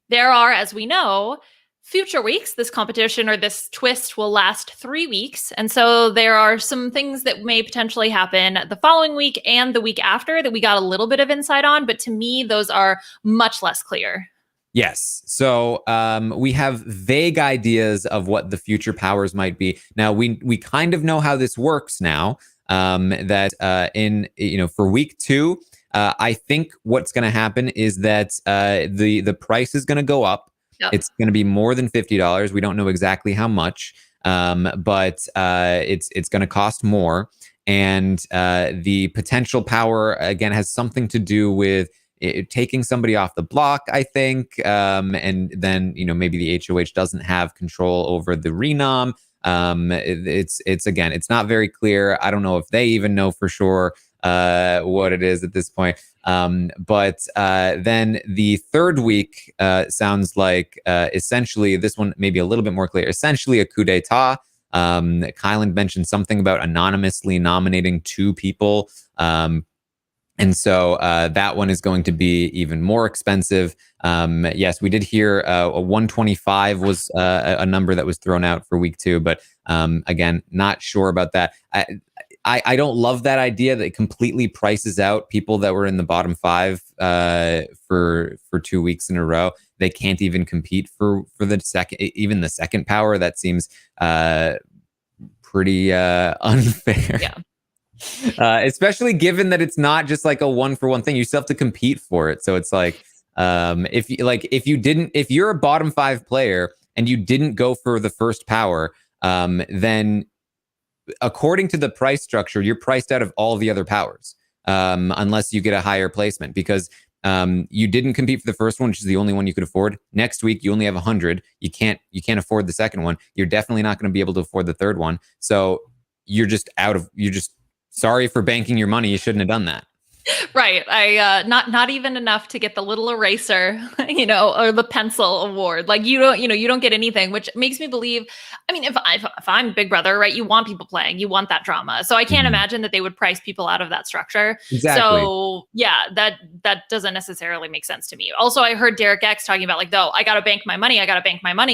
There are, as we know, future weeks. This competition or this twist will last 3 weeks. And so there are some things that may potentially happen the following week and the week after that we got a little bit of insight on. But to me, those are much less clear. Yes. So we have vague ideas of what the future powers might be. Now, we kind of know how this works now, that for week 2, I think what's going to happen is that the price is going to go up. Yep. It's going to be more than $50. We don't know exactly how much, but it's going to cost more. And the potential power, again, has something to do with taking somebody off the block, I think. And then, maybe the HOH doesn't have control over the renom. It's not very clear. I don't know if they even know for sure what it is at this point. But then the third week sounds like essentially, this one maybe a little bit more clear, essentially a coup d'etat. Kylan mentioned something about anonymously nominating 2 people. And so that one is going to be even more expensive. Yes, we did hear a 125 was a number that was thrown out for week 2, but again, not sure about that. I don't love that idea that it completely prices out people that were in the bottom 5 for 2 weeks in a row. They can't even compete for the second power. That seems pretty unfair. Yeah. Especially given that it's not just like a 1-for-1 thing. You still have to compete for it. So it's like if you're a bottom 5 player and you didn't go for the first power, then according to the price structure, you're priced out of all the other powers, unless you get a higher placement, because you didn't compete for the first one, which is the only one you could afford. Next week, you only have 100. You can't afford the second one. You're definitely not going to be able to afford the third one. So you're just sorry for banking your money. You shouldn't have done that. Right. Not even enough to get the little eraser, or the pencil award. Like you don't get anything, which makes me believe. I mean, if I'm Big Brother, right, you want people playing, you want that drama. So I can't imagine that they would price people out of that structure. Exactly. So yeah, that doesn't necessarily make sense to me. Also, I heard Derek X talking about, like, though, I got to bank my money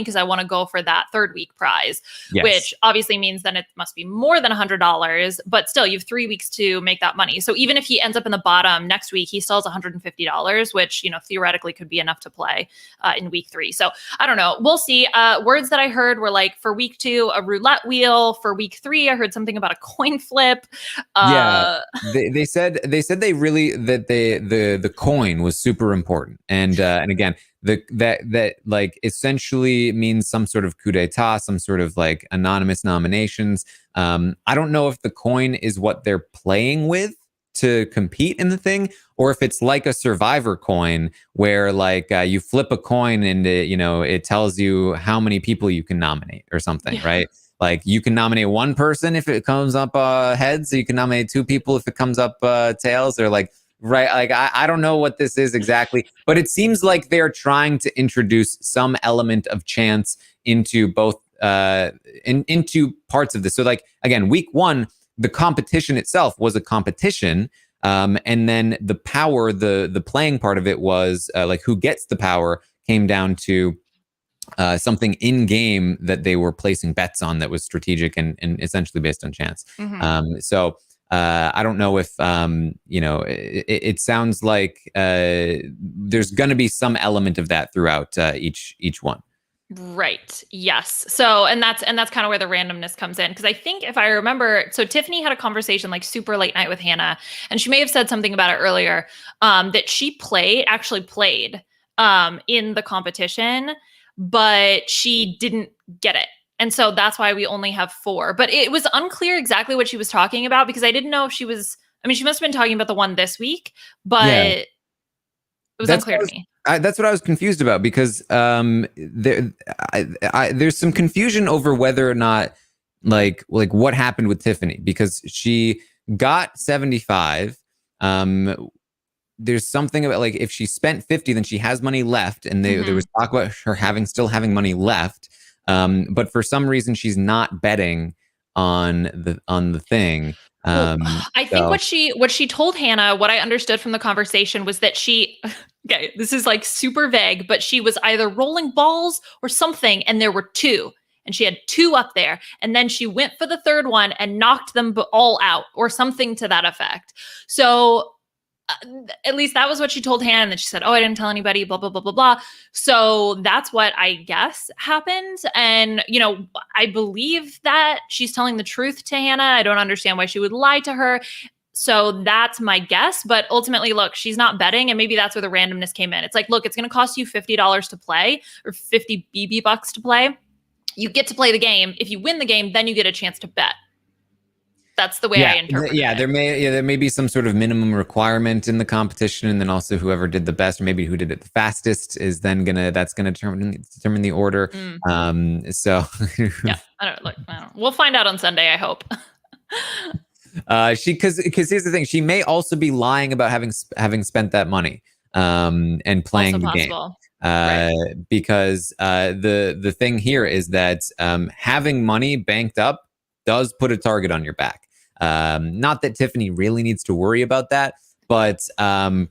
because I want to go for that third week prize, Yes. which obviously means then it must be more than $100, but still you have 3 weeks to make that money. So even if he ends up in the bottom next week, he still has $150, which, theoretically could be enough to play in week 3. So I don't know. We'll see. Words that I heard were like, for week 2, a roulette wheel. For week 3, I heard something about a coin flip. Yeah, they said the coin was super important, and again, that like essentially means some sort of coup d'état, some sort of like anonymous nominations. I don't know if the coin is what they're playing with to compete in the thing, or if it's like a survivor coin where like you flip a coin and it tells you how many people you can nominate or something, right? Like you can nominate one person if it comes up heads, you can nominate 2 people if it comes up tails, or like, right? Like I don't know what this is exactly, but it seems like they're trying to introduce some element of chance into both into parts of this. So like, again, week 1, the competition itself was a competition. And then the power, the playing part of it was like who gets the power came down to something in game that they were placing bets on that was strategic and essentially based on chance. So I don't know if, it sounds like there's going to be some element of that throughout each one. Right. Yes. So, and that's kind of where the randomness comes in. Because I think, if I remember, so Tiffany had a conversation like super late night with Hannah, and she may have said something about it earlier, that she actually played in the competition, but she didn't get it. And so that's why we only have 4. But it was unclear exactly what she was talking about, because I didn't know if she must have been talking about the one this week, but it was unclear to me. That's what I was confused about, because there's some confusion over whether or not like what happened with Tiffany, because she got 75. There's something about like if she spent 50, then she has money left, and there was talk about her still having money left. But for some reason she's not betting on the thing. I think what she told Hannah, what I understood from the conversation, was that okay, this is like super vague, but she was either rolling balls or something, and there were 2, and she had 2 up there, and then she went for the third one and knocked them all out, or something to that effect. So at least that was what she told Hannah. And then she said, "Oh, I didn't tell anybody, blah, blah, blah, blah, blah." So that's what I guess happened. And, I believe that she's telling the truth to Hannah. I don't understand why she would lie to her. So that's my guess. But ultimately, look, she's not betting. And maybe that's where the randomness came in. It's like, look, it's going to cost you $50 to play, or 50 BB bucks to play. You get to play the game. If you win the game, then you get a chance to bet. That's the way I interpret it. There may be some sort of minimum requirement in the competition, and then also whoever did the best, or maybe who did it the fastest, is then gonna determine the order. So yeah, I don't know. We'll find out on Sunday, I hope. Because here's the thing, she may also be lying about having spent that money and playing also the possible. game. Right. Because the thing here is that having money banked up does put a target on your back. Not that Tiffany really needs to worry about that, but the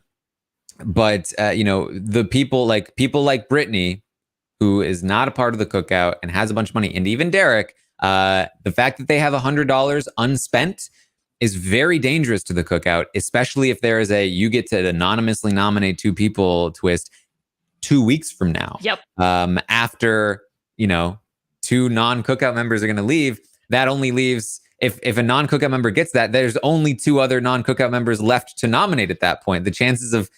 people like Brittany, who is not a part of the cookout and has a bunch of money, and even Derek, the fact that they have $100 unspent is very dangerous to the cookout, especially if there is you get to anonymously nominate 2 people twist 2 weeks from now. Yep. After 2 non-cookout members are going to leave, that only leaves, if a non-cookout member gets that, there's only 2 other non-cookout members left to nominate at that point. The chances of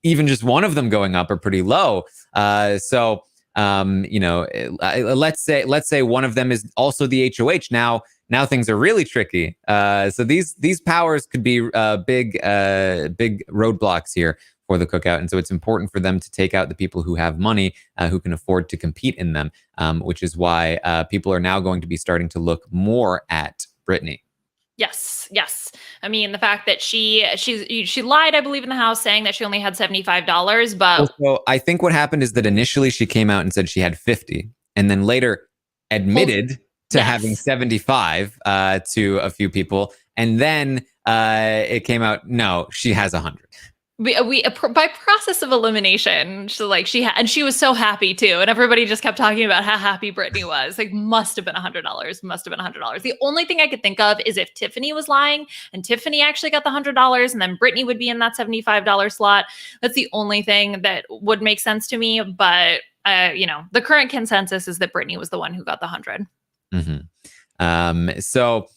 even just one of them going up are pretty low. So let's say one of them is also the HOH. Now things are really tricky. So these powers could be big roadblocks here for the cookout, and so it's important for them to take out the people who have money, who can afford to compete in them, which is why people are now going to be starting to look more at Brittany. Yes. I mean, the fact that she lied, I believe, in the house, saying that she only had $75, but also, I think what happened is that initially she came out and said she had 50, and then later admitted to having 75 to a few people, and then it came out, no, she has 100. We by process of elimination, and she was so happy too, and everybody just kept talking about how happy Brittany was. Like, must have been $100. Must have been $100. The only thing I could think of is if Tiffany was lying and Tiffany actually got the $100, and then Brittany would be in that $75 slot. That's the only thing that would make sense to me. But the current consensus is that Brittany was the one who got the 100. So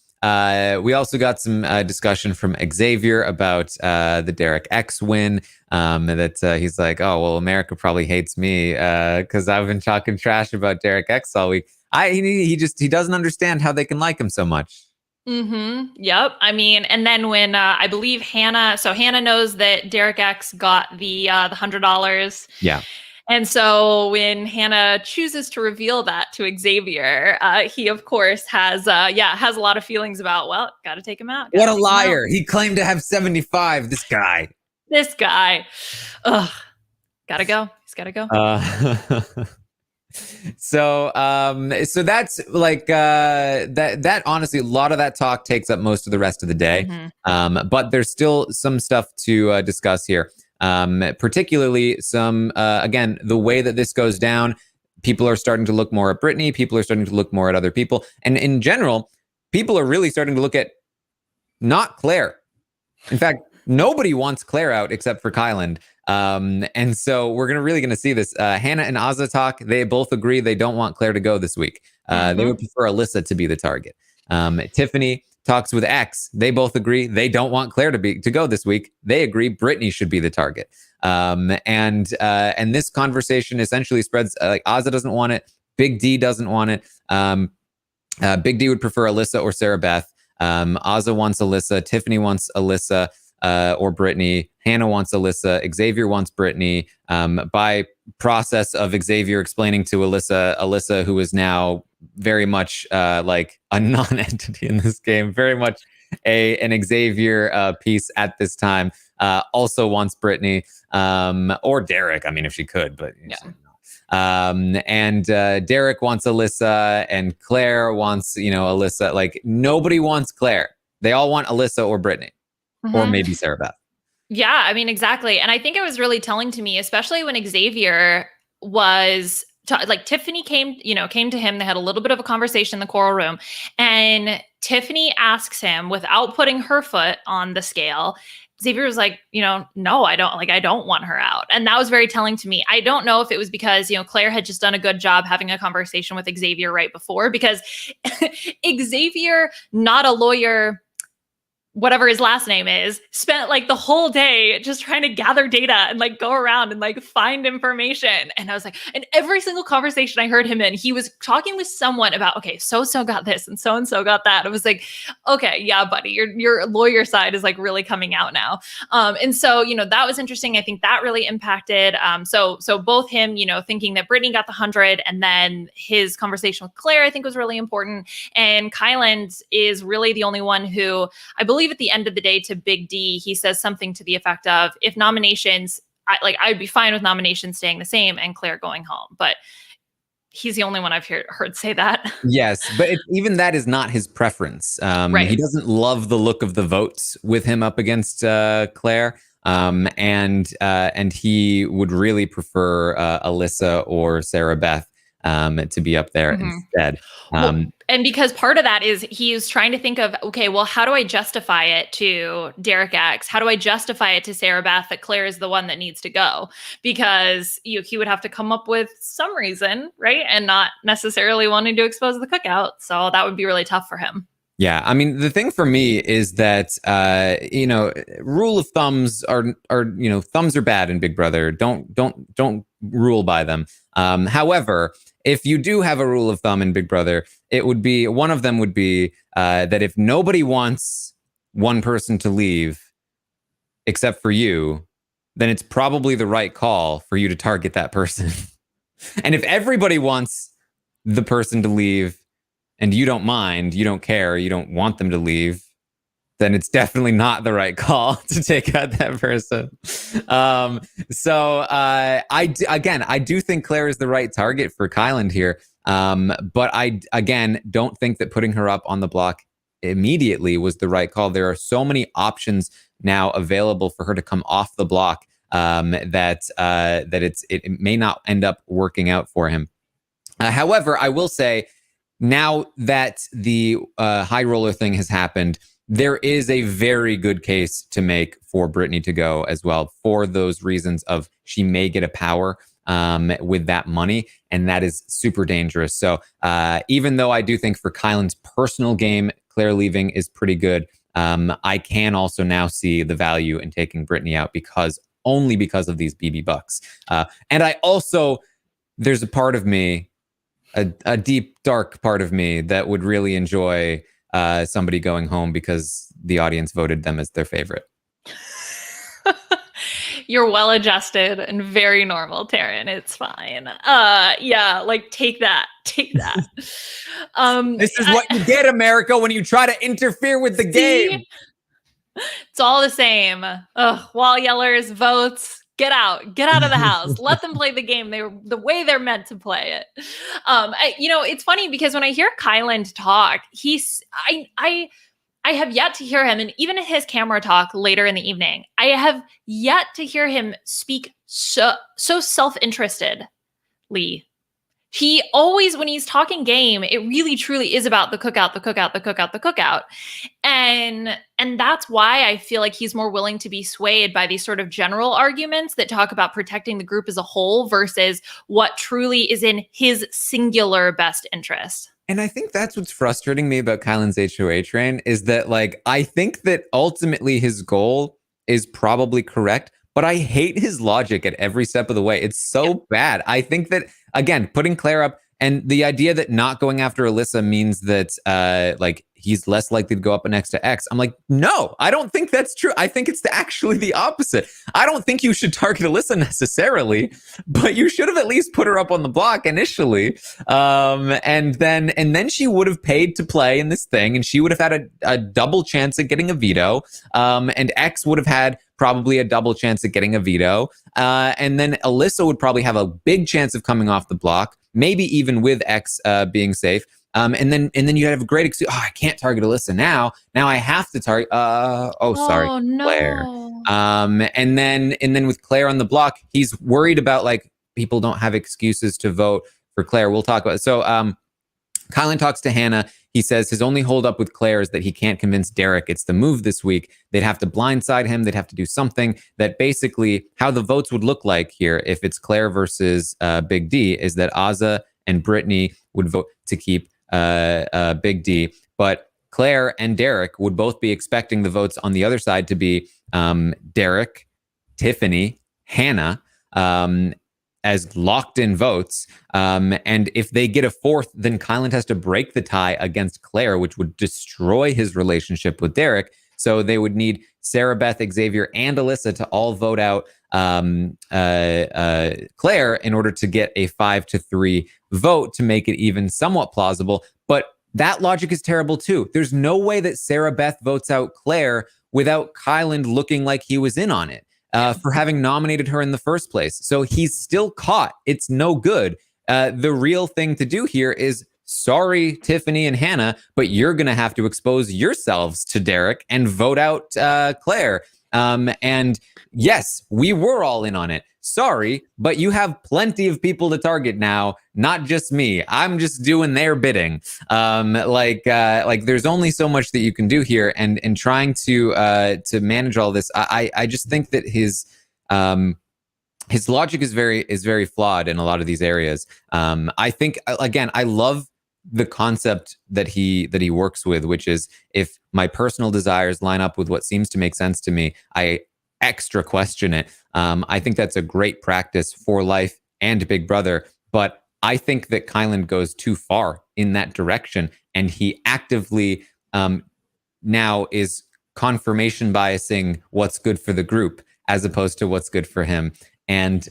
we also got some discussion from Xavier about the Derek X win. That he's like, oh, well, America probably hates me because I've been talking trash about Derek X all week. He doesn't understand how they can like him so much. Yep. I mean, and then when I believe Hannah knows that Derek X got the $100. Yeah. And so when Hannah chooses to reveal that to Xavier, he, of course, has a lot of feelings about, well, got to take him out. What a liar. He claimed to have 75. This guy. Ugh. Gotta go. He's got to go. So that's like that honestly, a lot of that talk takes up most of the rest of the day. But there's still some stuff to discuss here. Particularly some, again, the way that this goes down, people are starting to look more at Brittany. People are starting to look more at other people. And in general, people are really starting to look at not Claire. In fact, nobody wants Claire out except for Kyland. And so we're really going to see this. Hannah and Azah talk. They both agree they don't want Claire to go this week. They would prefer Alyssa to be the target. Tiffany talks with X. They both agree they don't want Claire to go this week. They agree Brittany should be the target. And this conversation essentially spreads. Like, Azah doesn't want it. Big D doesn't want it. Big D would prefer Alyssa or Sarah Beth. Azah wants Alyssa. Tiffany wants Alyssa or Brittany. Hannah wants Alyssa. Xavier wants Brittany. By process of Xavier explaining to Alyssa, who is now very much like a non-entity in this game, very much an Xavier piece at this time, also wants Brittany or Derek. I mean, if she could, but yeah. And Derek wants Alyssa, and Claire wants Alyssa. Like, nobody wants Claire. They all want Alyssa or Brittany, or maybe Sarah Beth. Yeah, I mean, exactly. And I think it was really telling to me, especially when Xavier was like, Tiffany came to him. They had a little bit of a conversation in the coral room, and Tiffany asks him, without putting her foot on the scale, Xavier was like, no, I don't want her out. And that was very telling to me. I don't know if it was because, Claire had just done a good job having a conversation with Xavier right before, because Xavier, not a lawyer, whatever his last name is, spent like the whole day just trying to gather data and like go around and like find information. And I was like, and every single conversation I heard him in, he was talking with someone about, okay, so-and-so got this and so-and-so got that. I was like, okay, yeah, buddy, your lawyer side is like really coming out now. And so, that was interesting. I think that really impacted. So both him, thinking that Brittany got the 100, and then his conversation with Claire, I think, was really important. And Kyland is really the only one who, I believe, at the end of the day, to Big D, he says something to the effect of, if nominations, I'd be fine with nominations staying the same and Claire going home. But he's the only one I've heard say that. Yes, but even that is not his preference. Right. He doesn't love the look of the votes with him up against Claire. And he would really prefer Alyssa or Sarah Beth to be up there instead. And because part of that is he's trying to think of, okay, well, how do I justify it to Derek X? How do I justify it to Sarah Beth that Claire is the one that needs to go? Because he would have to come up with some reason, right? And not necessarily wanting to expose the cookout. So that would be really tough for him. Yeah, I mean, the thing for me is that rule of thumbs are thumbs are bad in Big Brother. Don't rule by them. However, if you do have a rule of thumb in Big Brother, it would be one of them would be that if nobody wants one person to leave except for you, then it's probably the right call for you to target that person. And if everybody wants the person to leave and you don't mind, you don't care, you don't want them to leave, then it's definitely not the right call to take out that person. I do think Claire is the right target for Kyland here. But I, again, don't think that putting her up on the block immediately was the right call. There are so many options now available for her to come off the block that it may not end up working out for him. However, I will say, now that the high roller thing has happened, there is a very good case to make for Brittany to go as well, for those reasons of she may get a power with that money, and that is super dangerous. So even though I do think for Kyland's personal game, Claire leaving is pretty good, I can also now see the value in taking Brittany out only because of these BB bucks. And I also, there's a part of me, a deep, dark part of me that would really enjoy somebody going home because the audience voted them as their favorite. You're well adjusted and very normal, Taran. It's fine. Yeah, like take that. This is what you get, America, when you try to interfere with the game. It's all the same. Wall yellers, votes, get out of the house. Let them play the game the way they're meant to play it. It's funny because when I hear Kyland talk, I have yet to hear him, and even in his camera talk later in the evening, I have yet to hear him speak so self-interestedly. He always, when he's talking game, it really truly is about the cookout. And that's why I feel like he's more willing to be swayed by these sort of general arguments that talk about protecting the group as a whole versus what truly is in his singular best interest. And I think that's what's frustrating me about Kyland's HOA train is that, like, I think that ultimately his goal is probably correct, but I hate his logic at every step of the way. It's so bad. I think that, again, putting Claire up and the idea that not going after Alyssa means that he's less likely to go up next to X. I'm like, no, I don't think that's true. I think it's actually the opposite. I don't think you should target Alyssa necessarily, but you should have at least put her up on the block initially. And then she would have paid to play in this thing, and she would have had a double chance at getting a veto. And X would have had probably a double chance at getting a veto. And then Alyssa would probably have a big chance of coming off the block, maybe even with X being safe. And then you have a great excuse. Oh, I can't target Alyssa now. Now I have to target. Sorry, no. Claire. And then with Claire on the block, he's worried about, like, people don't have excuses to vote for Claire. We'll talk about it. So Kyland talks to Hannah. He says his only holdup with Claire is that he can't convince Derek it's the move this week. They'd have to blindside him. They'd have to do something that basically how the votes would look like here if it's Claire versus Big D is that Azah and Brittany would vote to keep Big D, but Claire and Derek would both be expecting the votes on the other side to be Derek, Tiffany, Hannah as locked in votes. And if they get a fourth, then Kyland has to break the tie against Claire, which would destroy his relationship with Derek. So they would need Sarah, Beth, Xavier, and Alyssa to all vote out Claire in order to get a 5-3 vote to make it even somewhat plausible. But that logic is terrible too. There's no way that Sarah Beth votes out Claire without Kyland looking like he was in on it for having nominated her in the first place. So he's still caught. It's no good. The real thing to do here is, sorry, Tiffany and Hannah, but you're going to have to expose yourselves to Derek and vote out Claire. And yes, we were all in on it. Sorry, but you have plenty of people to target now, not just me. I'm just doing their bidding. There's only so much that you can do here, and trying to manage all this. I just think that his logic is very flawed in a lot of these areas. I think, again, I love the concept that he works with, which is if my personal desires line up with what seems to make sense to me, I extra question it. I think that's a great practice for life and Big Brother, but I think that Kylan goes too far in that direction, and he actively now is confirmation biasing what's good for the group as opposed to what's good for him, and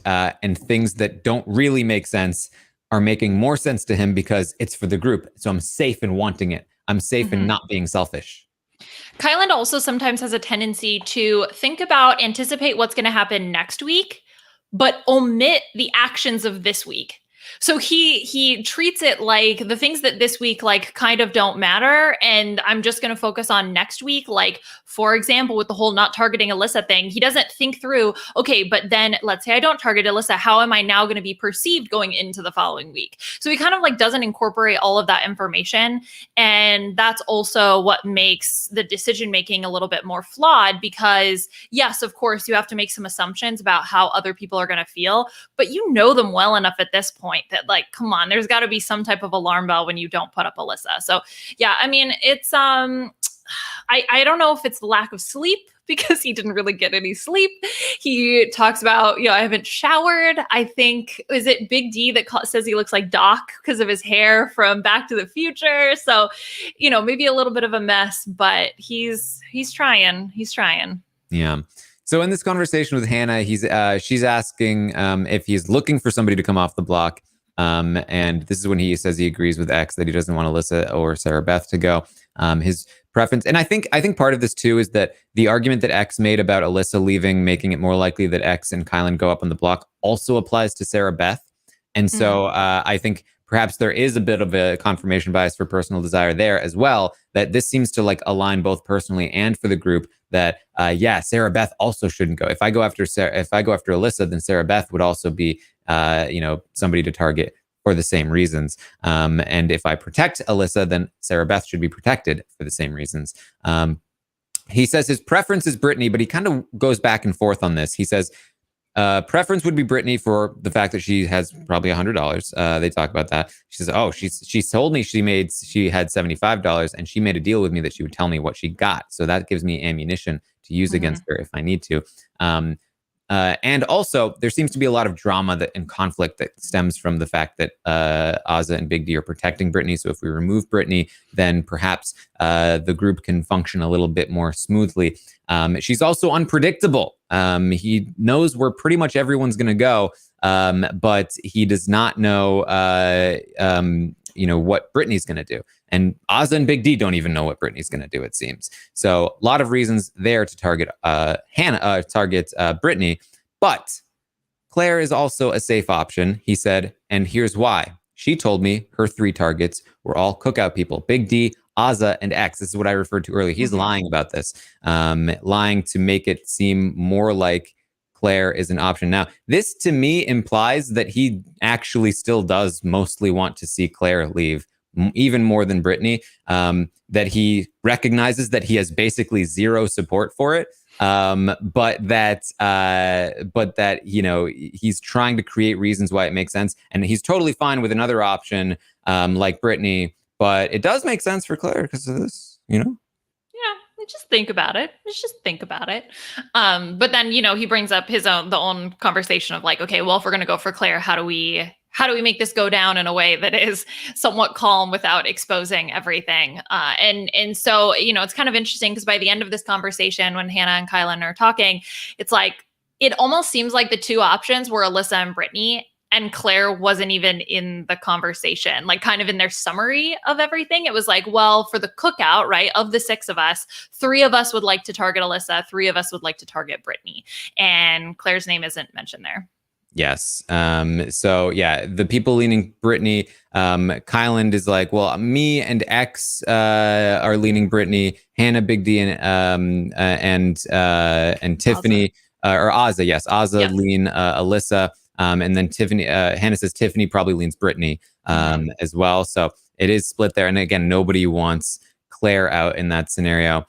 things that don't really make sense are making more sense to him because it's for the group. So I'm safe in wanting it. I'm safe in not being selfish. Kylan also sometimes has a tendency to anticipate what's going to happen next week, but omit the actions of this week. So he treats it like the things that this week like kind of don't matter, and I'm just going to focus on next week. Like, for example, with the whole not targeting Alyssa thing, he doesn't think through, okay, but then let's say I don't target Alyssa, how am I now going to be perceived going into the following week? So he kind of like doesn't incorporate all of that information, and that's also what makes the decision making a little bit more flawed, because yes, of course, you have to make some assumptions about how other people are going to feel, but you know them well enough at this point that, like, come on, there's got to be some type of alarm bell when you don't put up Alyssa. So yeah, I mean, it's I don't know if it's the lack of sleep, because he didn't really get any sleep. He talks about, I haven't showered. I think, is it Big D that says he looks like Doc because of his hair from Back to the Future? So, maybe a little bit of a mess, but he's trying. He's trying. Yeah. So in this conversation with Hannah, she's asking if he's looking for somebody to come off the block. And this is when he says he agrees with X that he doesn't want Alyssa or Sarah Beth to go. His preference, and I think part of this too is that the argument that X made about Alyssa leaving, making it more likely that X and Kylan go up on the block, also applies to Sarah Beth. And so I think perhaps there is a bit of a confirmation bias for personal desire there as well, that this seems to like align both personally and for the group, that Sarah Beth also shouldn't go. If I go after Alyssa, then Sarah Beth would also be somebody to target for the same reasons. And if I protect Alyssa, then Sarah Beth should be protected for the same reasons. He says his preference is Brittany, but he kind of goes back and forth on this. He says preference would be Brittany for the fact that she has probably $100. They talk about that. She says, oh, she told me she had $75, and she made a deal with me that she would tell me what she got. So that gives me ammunition to use against her if I need to. And also, there seems to be a lot of drama and conflict that stems from the fact that Azah and Big D are protecting Brittany. So if we remove Brittany, then perhaps the group can function a little bit more smoothly. She's also unpredictable. He knows where pretty much everyone's going to go, but he does not know, what Brittany's going to do. And Azah and Big D don't even know what Brittany's going to do, it seems. So a lot of reasons there to target Brittany. But Claire is also a safe option, he said, and here's why. She told me her 3 targets were all cookout people: Big D, Azah, and X. This is what I referred to earlier. He's lying about this, lying to make it seem more like Claire is an option. Now, this to me implies that he actually still does mostly want to see Claire leave, even more than Brittany, that he recognizes that he has basically zero support for it, but that he's trying to create reasons why it makes sense, and he's totally fine with another option like Brittany, but it does make sense for Claire because of this, Yeah, just think about it. But then, he brings up the own conversation of like, okay, well, if we're going to go for Claire, how do we make this go down in a way that is somewhat calm without exposing everything? And so, it's kind of interesting because by the end of this conversation, when Hannah and Kylan are talking, it's like, it almost seems like the 2 options were Alyssa and Brittany, and Claire wasn't even in the conversation, like kind of in their summary of everything. It was like, well, for the cookout, right, of the 6 of us, 3 of us would like to target Alyssa, 3 of us would like to target Brittany, and Claire's name isn't mentioned there. Yes. So yeah, the people leaning Brittany, Kylan is like, well, me and X are leaning Brittany, Hannah, Big D, and Tiffany, or Azah. Yes, Azah lean Alyssa. And then Tiffany, Hannah says Tiffany probably leans Brittany as well. So it is split there. And again, nobody wants Claire out in that scenario.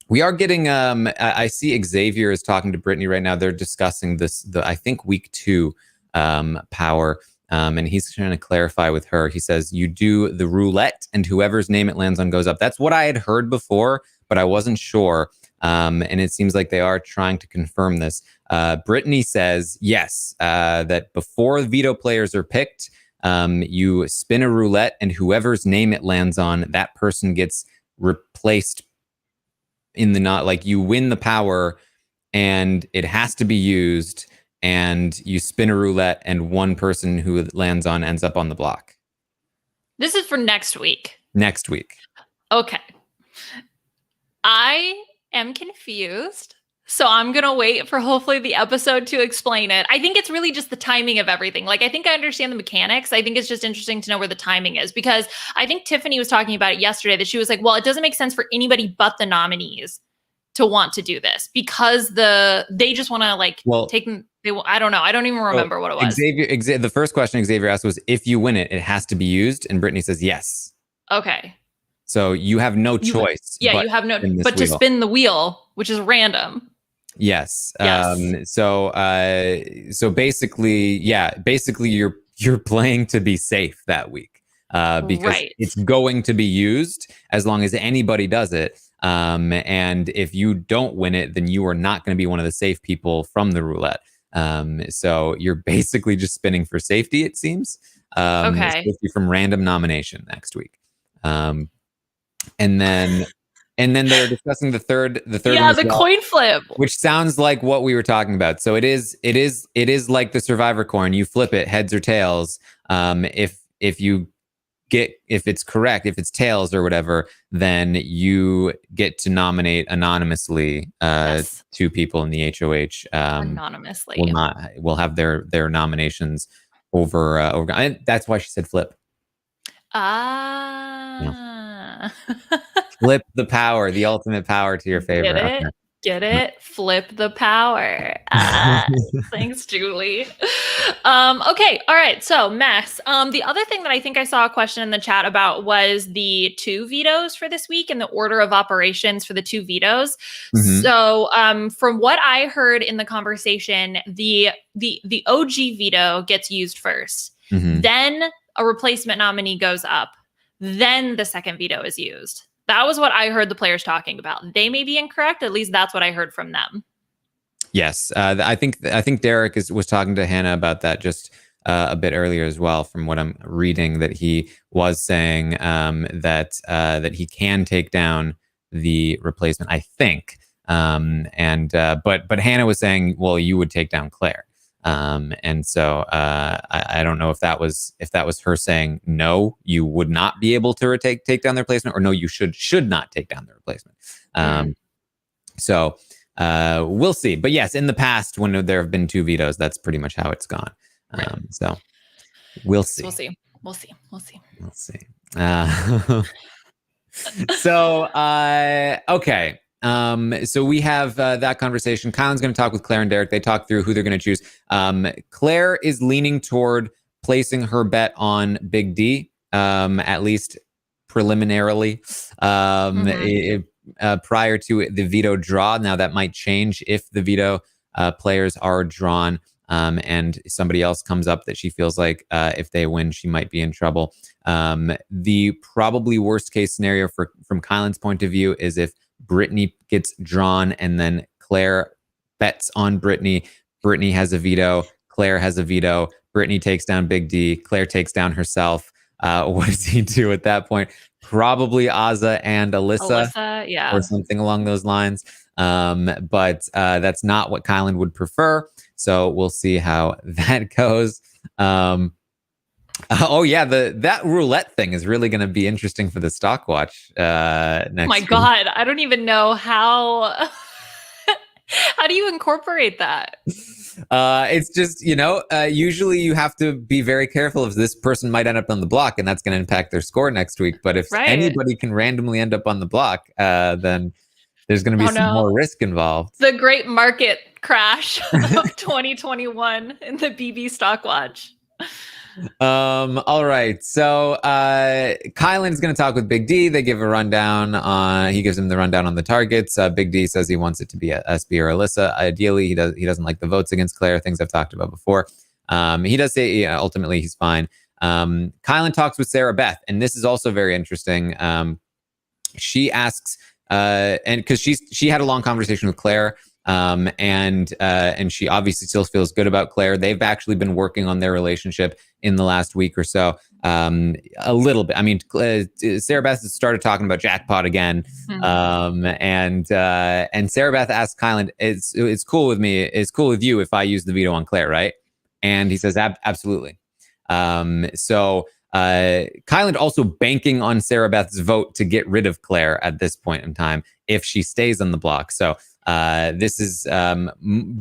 We are getting, I see Xavier is talking to Brittany right now. They're discussing I think week 2 power. And he's trying to clarify with her. He says, you do the roulette and whoever's name it lands on goes up. That's what I had heard before, but I wasn't sure. And it seems like they are trying to confirm this. Brittany says, yes, that before veto players are picked, you spin a roulette and whoever's name it lands on, that person gets replaced in the not, like you win the power and it has to be used, and you spin a roulette and one person who it lands on ends up on the block. This is for next week. Next week. Okay. I am confused. So I'm going to wait for hopefully the episode to explain it. I think it's really just the timing of everything. Like, I think I understand the mechanics. I think it's just interesting to know where the timing is, because I think Tiffany was talking about it yesterday, that she was like, well, it doesn't make sense for anybody but the nominees to want to do this, because they just want to take them. I don't know. I don't even remember what it was. The first question Xavier asked was, if you win it, it has to be used. And Brittany says yes. Okay. So you have no choice. You have no, but to spin the wheel, which is random. Yes. So basically, you're playing to be safe that week, because it's going to be used as long as anybody does it. And if you don't win it, then you are not going to be one of the safe people from the roulette. So you're basically just spinning for safety, it seems. Safety from random nomination next week. And then they're discussing the third. Yeah, the coin flip, which sounds like what we were talking about. So it is like the Survivor coin. You flip it heads or tails. If it's correct, if it's tails or whatever, then you get to nominate anonymously. Two people in the HOH anonymously will have their nominations over. And that's why she said flip. Flip the power, the ultimate power to your favor. Get it? Flip the power. Thanks, Julie. Okay. All right. So mess. The other thing that I think I saw a question in the chat about was the 2 vetoes for this week and the order of operations for the 2 vetoes. Mm-hmm. So from what I heard in the conversation, the OG veto gets used first. Mm-hmm. Then a replacement nominee goes up. Then the second veto is used. That was what I heard the players talking about. They may be incorrect. At least that's what I heard from them. Yes. I think Derek was talking to Hannah about that just a bit earlier as well, from what I'm reading, that he was saying that he can take down the replacement, I think. But Hannah was saying, well, you would take down Claire. And so I don't know if that was her saying, no, you would not be able to take down the replacement, or no, you should not take down the replacement. So we'll see. But yes, in the past, when there have been 2 vetoes, that's pretty much how it's gone. So we'll see. We'll see. So okay. So we have that conversation. Kylan's going to talk with Claire and Derek. They talk through who they're going to choose. Claire is leaning toward placing her bet on Big D, at least preliminarily, prior to the veto draw. Now that might change if the veto players are drawn, and somebody else comes up that she feels like if they win, she might be in trouble. The probably worst case scenario from Kylan's point of view is if Brittany gets drawn and then Claire bets on Brittany. Brittany has a veto. Claire has a veto. Brittany takes down Big D. Claire takes down herself. What does he do at that point? Probably Azza and Alyssa, yeah, or something along those lines. But that's not what Kylan would prefer. So we'll see how that goes. Oh yeah, that roulette thing is really going to be interesting for the stock watch next. Oh my God, I don't even know how. How do you incorporate that? It's just, usually you have to be very careful if this person might end up on the block, and that's going to impact their score next week. But if anybody can randomly end up on the block, then there's going to be some more risk involved. The great market crash of 2021 in the BB stock watch. All right. So Kylan's going to talk with Big D. They give a rundown he gives him the rundown on the targets. Big D says he wants it to be a SB or Alyssa. Ideally, he doesn't like the votes against Claire, things I've talked about before. He does say ultimately he's fine. Kylan talks with Sarah Beth, and this is also very interesting. She asks, and because she had a long conversation with Claire, and she obviously still feels good about Claire. They've actually been working on their relationship in the last week or so, a little bit. I mean, Sarah Beth has started talking about jackpot again, and Sarah Beth asks Kylan, "It's cool with me. It's cool with you if I use the veto on Claire, right?" And he says, "Absolutely." So Kylan also banking on Sarah Beth's vote to get rid of Claire at this point in time if she stays on the block. So this is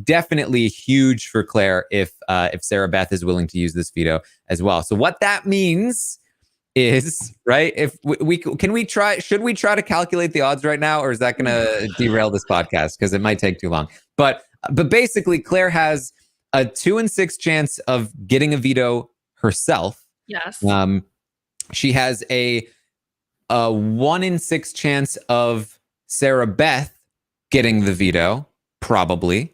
definitely huge for Claire if Sarah Beth is willing to use this veto as well. So what that means is, right, if should we try to calculate the odds right now, or is that going to derail this podcast because it might take too long? But basically Claire has a 2 in 6 chance of getting a veto herself. Yes. She has a 1 in 6 chance of Sarah Beth getting the veto, probably,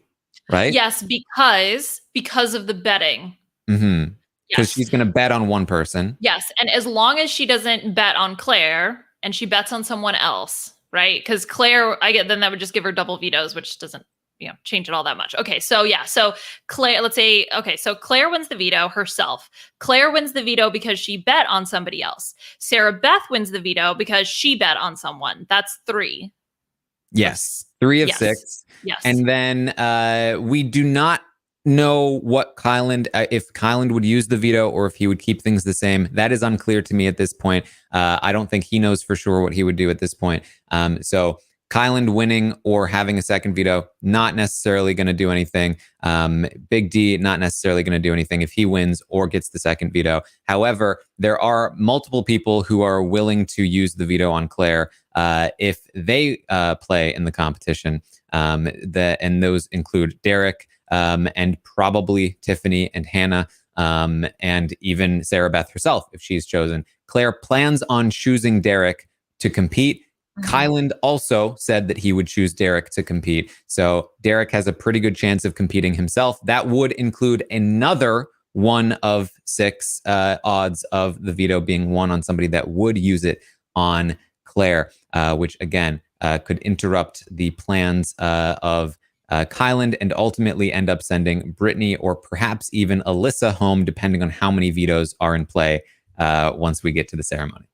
right? Yes, because of the betting. Mm-hmm. Because she's going to bet on one person. Yes, and as long as she doesn't bet on Claire and she bets on someone else, right? Because Claire, then that would just give her double vetoes, which doesn't change it all that much. Okay, so Claire, let's say, so Claire wins the veto herself. Claire wins the veto because she bet on somebody else. Sarah Beth wins the veto because she bet on someone. That's 3. Yes, 3 of 6. Yes. And then we do not know what Kylan, if Kylan would use the veto or if he would keep things the same. That is unclear to me at this point. I don't think he knows for sure what he would do at this point. So Kylan winning or having a second veto, not necessarily going to do anything. Big D, not necessarily going to do anything if he wins or gets the second veto. However, there are multiple people who are willing to use the veto on Claire if they play in the competition. And those include Derek and probably Tiffany and Hannah and even Sarah Beth herself if she's chosen. Claire plans on choosing Derek to compete. Kylan also said that he would choose Derek to compete. So Derek has a pretty good chance of competing himself. That would include another 1 of 6 odds of the veto being won on somebody that would use it on Claire, which again could interrupt the plans of Kylan and ultimately end up sending Brittany or perhaps even Alyssa home, depending on how many vetoes are in play once we get to the ceremony.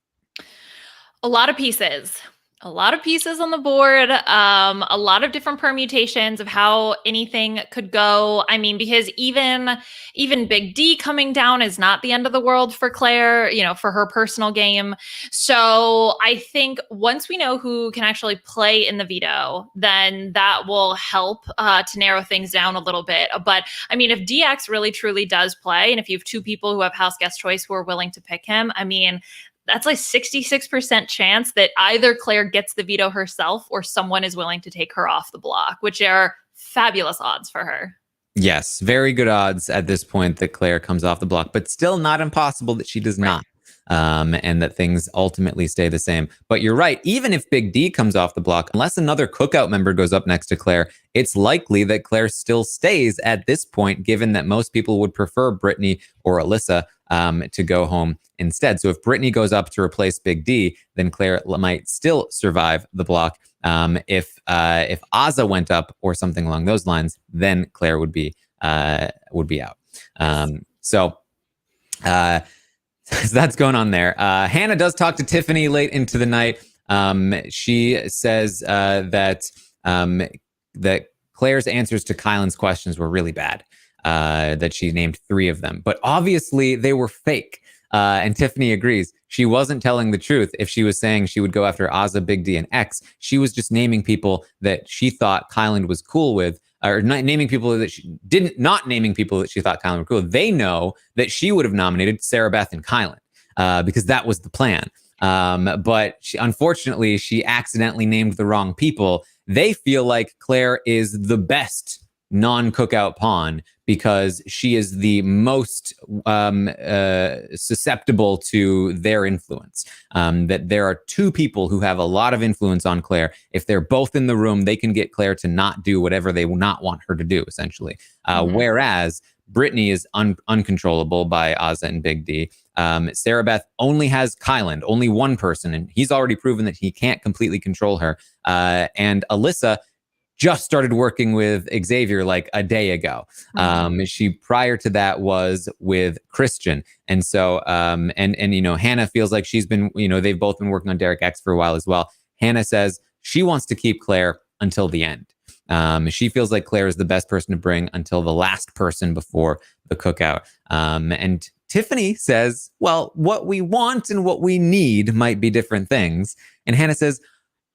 A lot of pieces. A lot of pieces on the board, a lot of different permutations of how anything could go. I mean, because even Big D coming down is not the end of the world for Claire, for her personal game. So I think once we know who can actually play in the veto, then that will help to narrow things down a little bit. But I mean, if DX really truly does play, and if you have 2 people who have house guest choice who are willing to pick him, I mean, that's like 66% chance that either Claire gets the veto herself or someone is willing to take her off the block, which are fabulous odds for her. Yes, very good odds at this point that Claire comes off the block, but still not impossible that she does not. And that things ultimately stay the same. But you're right, even if Big D comes off the block, unless another cookout member goes up next to Claire, it's likely that Claire still stays at this point, given that most people would prefer Brittany or Alyssa to go home instead. So if Brittany goes up to replace Big D, then Claire might still survive the block. If Azza went up or something along those lines, then Claire would be out. So that's going on there. Hannah does talk to Tiffany late into the night. She says that Claire's answers to Kylan's questions were really bad. That she named 3 of them, but obviously they were fake. And Tiffany agrees. She wasn't telling the truth if she was saying she would go after Azza, Big D, and X. She was just naming people that she thought Kylan was cool with, or not naming people that she not naming people that she thought Kylan were cool with. They know that she would have nominated Sarah Beth and Kylan because that was the plan. But unfortunately, she accidentally named the wrong people. They feel like Claire is the best non-cookout pawn because she is the most susceptible to their influence. That there are 2 people who have a lot of influence on Claire. If they're both in the room, they can get Claire to not do whatever they will not want her to do, essentially. Whereas Brittany is uncontrollable by Ozza and Big D. Sarah Beth only has Kyland, only one person, and he's already proven that he can't completely control her. And Alyssa just started working with Xavier like a day ago. She prior to that was with Christian. And so, and Hannah feels like she's been, they've both been working on Derek X for a while as well. Hannah says she wants to keep Claire until the end. She feels like Claire is the best person to bring until the last person before the cookout. And Tiffany says, well, what we want and what we need might be different things. And Hannah says,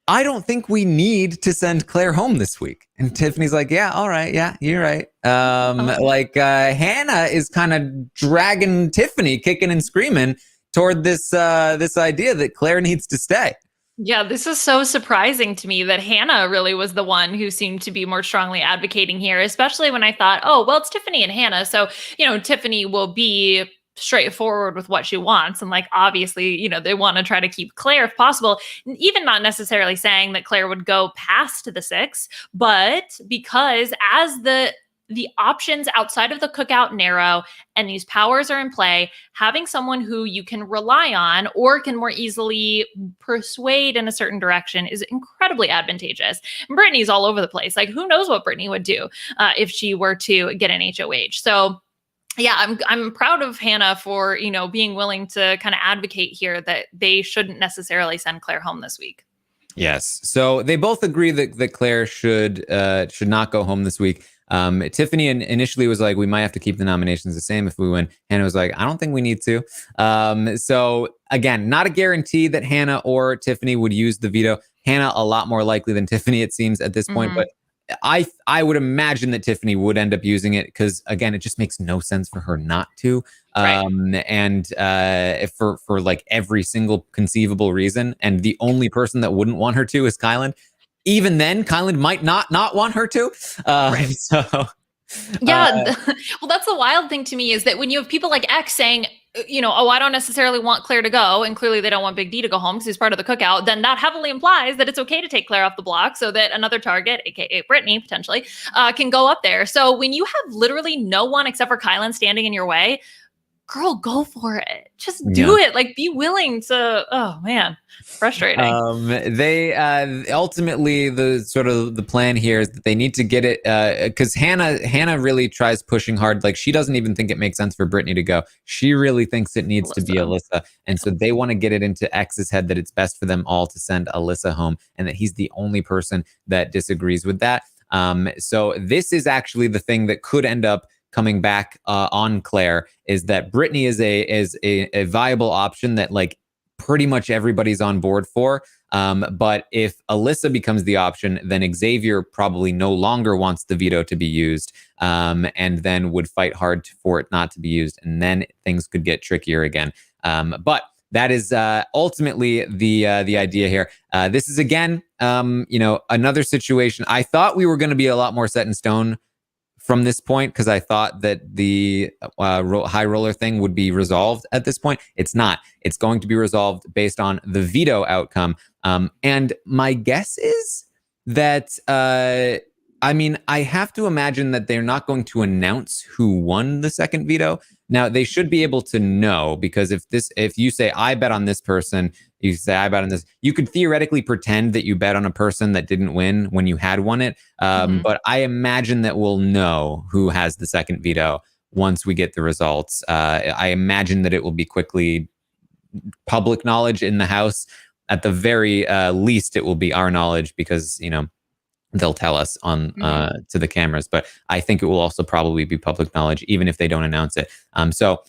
I don't think we need to send Claire home this week. And Tiffany's like, yeah, all right. Yeah, you're right. Hannah is kind of dragging Tiffany kicking and screaming toward this idea that Claire needs to stay. Yeah, this is so surprising to me that Hannah really was the one who seemed to be more strongly advocating here, especially when I thought, oh, well, it's Tiffany and Hannah. So, Tiffany will be straightforward with what she wants. And obviously, they want to try to keep Claire if possible, even not necessarily saying that Claire would go past the 6, but because as the options outside of the cookout narrow and these powers are in play, having someone who you can rely on or can more easily persuade in a certain direction is incredibly advantageous. And Brittany's all over the place. Who knows what Brittany would do if she were to get an HOH. So yeah, I'm proud of Hannah for, being willing to kind of advocate here that they shouldn't necessarily send Claire home this week. Yes. So they both agree that Claire should not go home this week. Tiffany initially was like, we might have to keep the nominations the same if we win. Hannah was like, I don't think we need to. So again, not a guarantee that Hannah or Tiffany would use the veto. Hannah, a lot more likely than Tiffany, it seems at this point. But I would imagine that Tiffany would end up using it because, again, it just makes no sense for her not to. Right. And for like every single conceivable reason. And the only person that wouldn't want her to is Kyland. Even then, Kyland might not want her to. Right. So, yeah. Well, that's the wild thing to me is that when you have people like X saying, oh, I don't necessarily want Claire to go, and clearly they don't want Big D to go home because he's part of the cookout, then that heavily implies that it's okay to take Claire off the block so that another target, aka Brittany, potentially, can go up there. So when you have literally no one except for Kyland standing in your way, girl, go for it. Just do it. Be willing to, oh man, frustrating. They ultimately the plan here is that they need to get it because Hannah really tries pushing hard. She doesn't even think it makes sense for Brittany to go. She really thinks it needs to be Alyssa. And so they want to get it into X's head that it's best for them all to send Alyssa home and that he's the only person that disagrees with that. So this is actually the thing that could end up coming back on Claire is that Brittany is a viable option that pretty much everybody's on board for. But if Alyssa becomes the option, then Xavier probably no longer wants the veto to be used, and then would fight hard for it not to be used. And then things could get trickier again. But that is ultimately the idea here. This is again, another situation. I thought we were going to be a lot more set in stone from this point because I thought that the high roller thing would be resolved at this point. It's not. It's going to be resolved based on the veto outcome. And my guess is that, I have to imagine that they're not going to announce who won the second veto. Now, they should be able to know because if you say, I bet on this person, you say, I bet on this, you could theoretically pretend that you bet on a person that didn't win when you had won it. But I imagine that we'll know who has the second veto once we get the results. I imagine that it will be quickly public knowledge in the House. At the very least, it will be our knowledge because, they'll tell us on to the cameras. But I think it will also probably be public knowledge, even if they don't announce it. So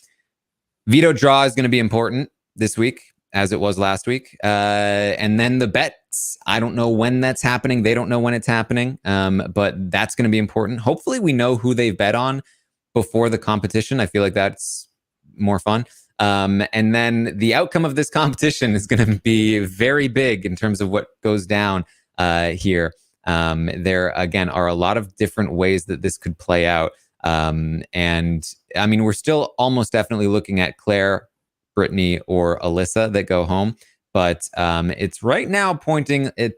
veto draw is going to be important this week, as it was last week. And then the bets, I don't know when that's happening. They don't know when it's happening, but that's going to be important. Hopefully we know who they've bet on before the competition. I feel like that's more fun. And then the outcome of this competition is going to be very big in terms of what goes down here. There, again, are a lot of different ways that this could play out. And we're still almost definitely looking at Claire, Brittany, or Alyssa that go home. But it's right now pointing it.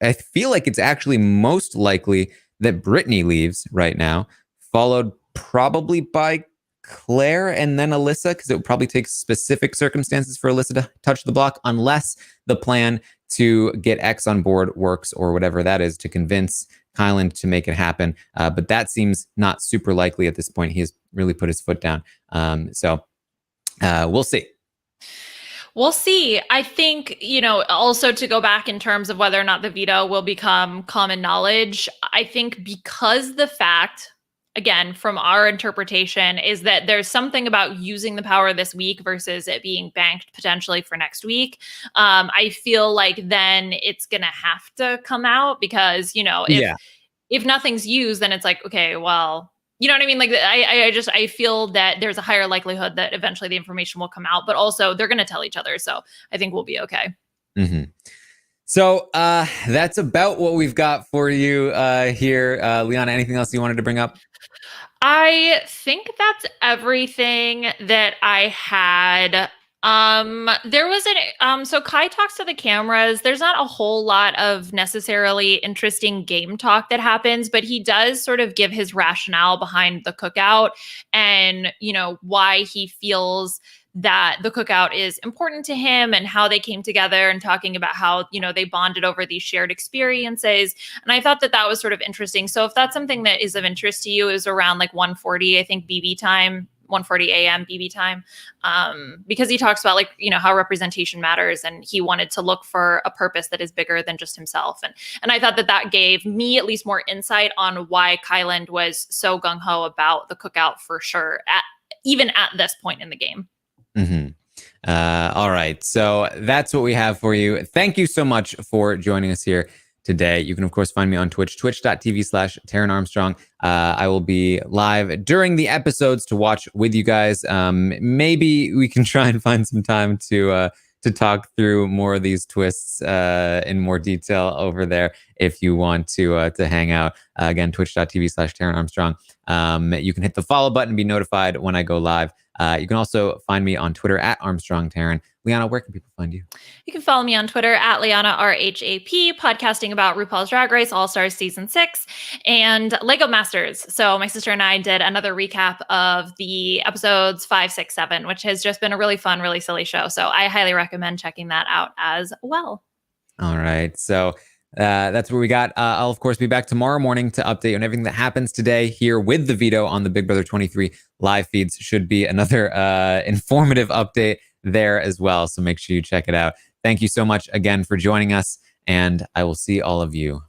I feel like it's actually most likely that Brittany leaves right now, followed probably by Claire and then Alyssa, because it would probably take specific circumstances for Alyssa to touch the block, unless the plan to get X on board works, or whatever that is, to convince Kyland to make it happen. But that seems not super likely at this point. He has really put his foot down. So we'll see. We'll see. I think, also to go back in terms of whether or not the veto will become common knowledge, I think because the fact, again, from our interpretation, is that there's something about using the power this week versus it being banked potentially for next week. I feel like then it's going to have to come out because, if nothing's used, then it's like, okay, well, you know what I mean? Like, I feel that there's a higher likelihood that eventually the information will come out, but also they're going to tell each other. So I think we'll be okay. Mm-hmm. So that's about what we've got for you here. Liana, anything else you wanted to bring up? I think that's everything that I had. There was so Kai talks to the cameras. There's not a whole lot of necessarily interesting game talk that happens, but he does sort of give his rationale behind the cookout and, why he feels that the cookout is important to him and how they came together, and talking about how, they bonded over these shared experiences. And I thought that that was sort of interesting. So if that's something that is of interest to you, is around like 1:40, I think, BB time, 1:40 a.m. BB time, because he talks about how representation matters, and he wanted to look for a purpose that is bigger than just himself. And I thought that that gave me at least more insight on why Kyland was so gung-ho about the cookout for sure, even at this point in the game. Mm-hmm. All right. So that's what we have for you. Thank you so much for joining us here today. You can, of course, find me on Twitch, twitch.tv/Taran Armstrong. I will be live during the episodes to watch with you guys. Maybe we can try and find some time to talk through more of these twists in more detail over there if you want to hang out. Again, twitch.tv/Taran Armstrong. You can hit the follow button and be notified when I go live. You can also find me on Twitter @ArmstrongTaran. Liana, where can people find you? You can follow me on Twitter @Liana RHAP, podcasting about RuPaul's Drag Race All Stars Season 6 and Lego Masters. So my sister and I did another recap of the episodes 5, 6, 7, which has just been a really fun, really silly show. So I highly recommend checking that out as well. All right. So that's what we got. I'll, of course, be back tomorrow morning to update you on everything that happens today here with the veto on the Big Brother 23 live feeds. Should be another informative update there as well. So make sure you check it out. Thank you so much again for joining us, and I will see all of you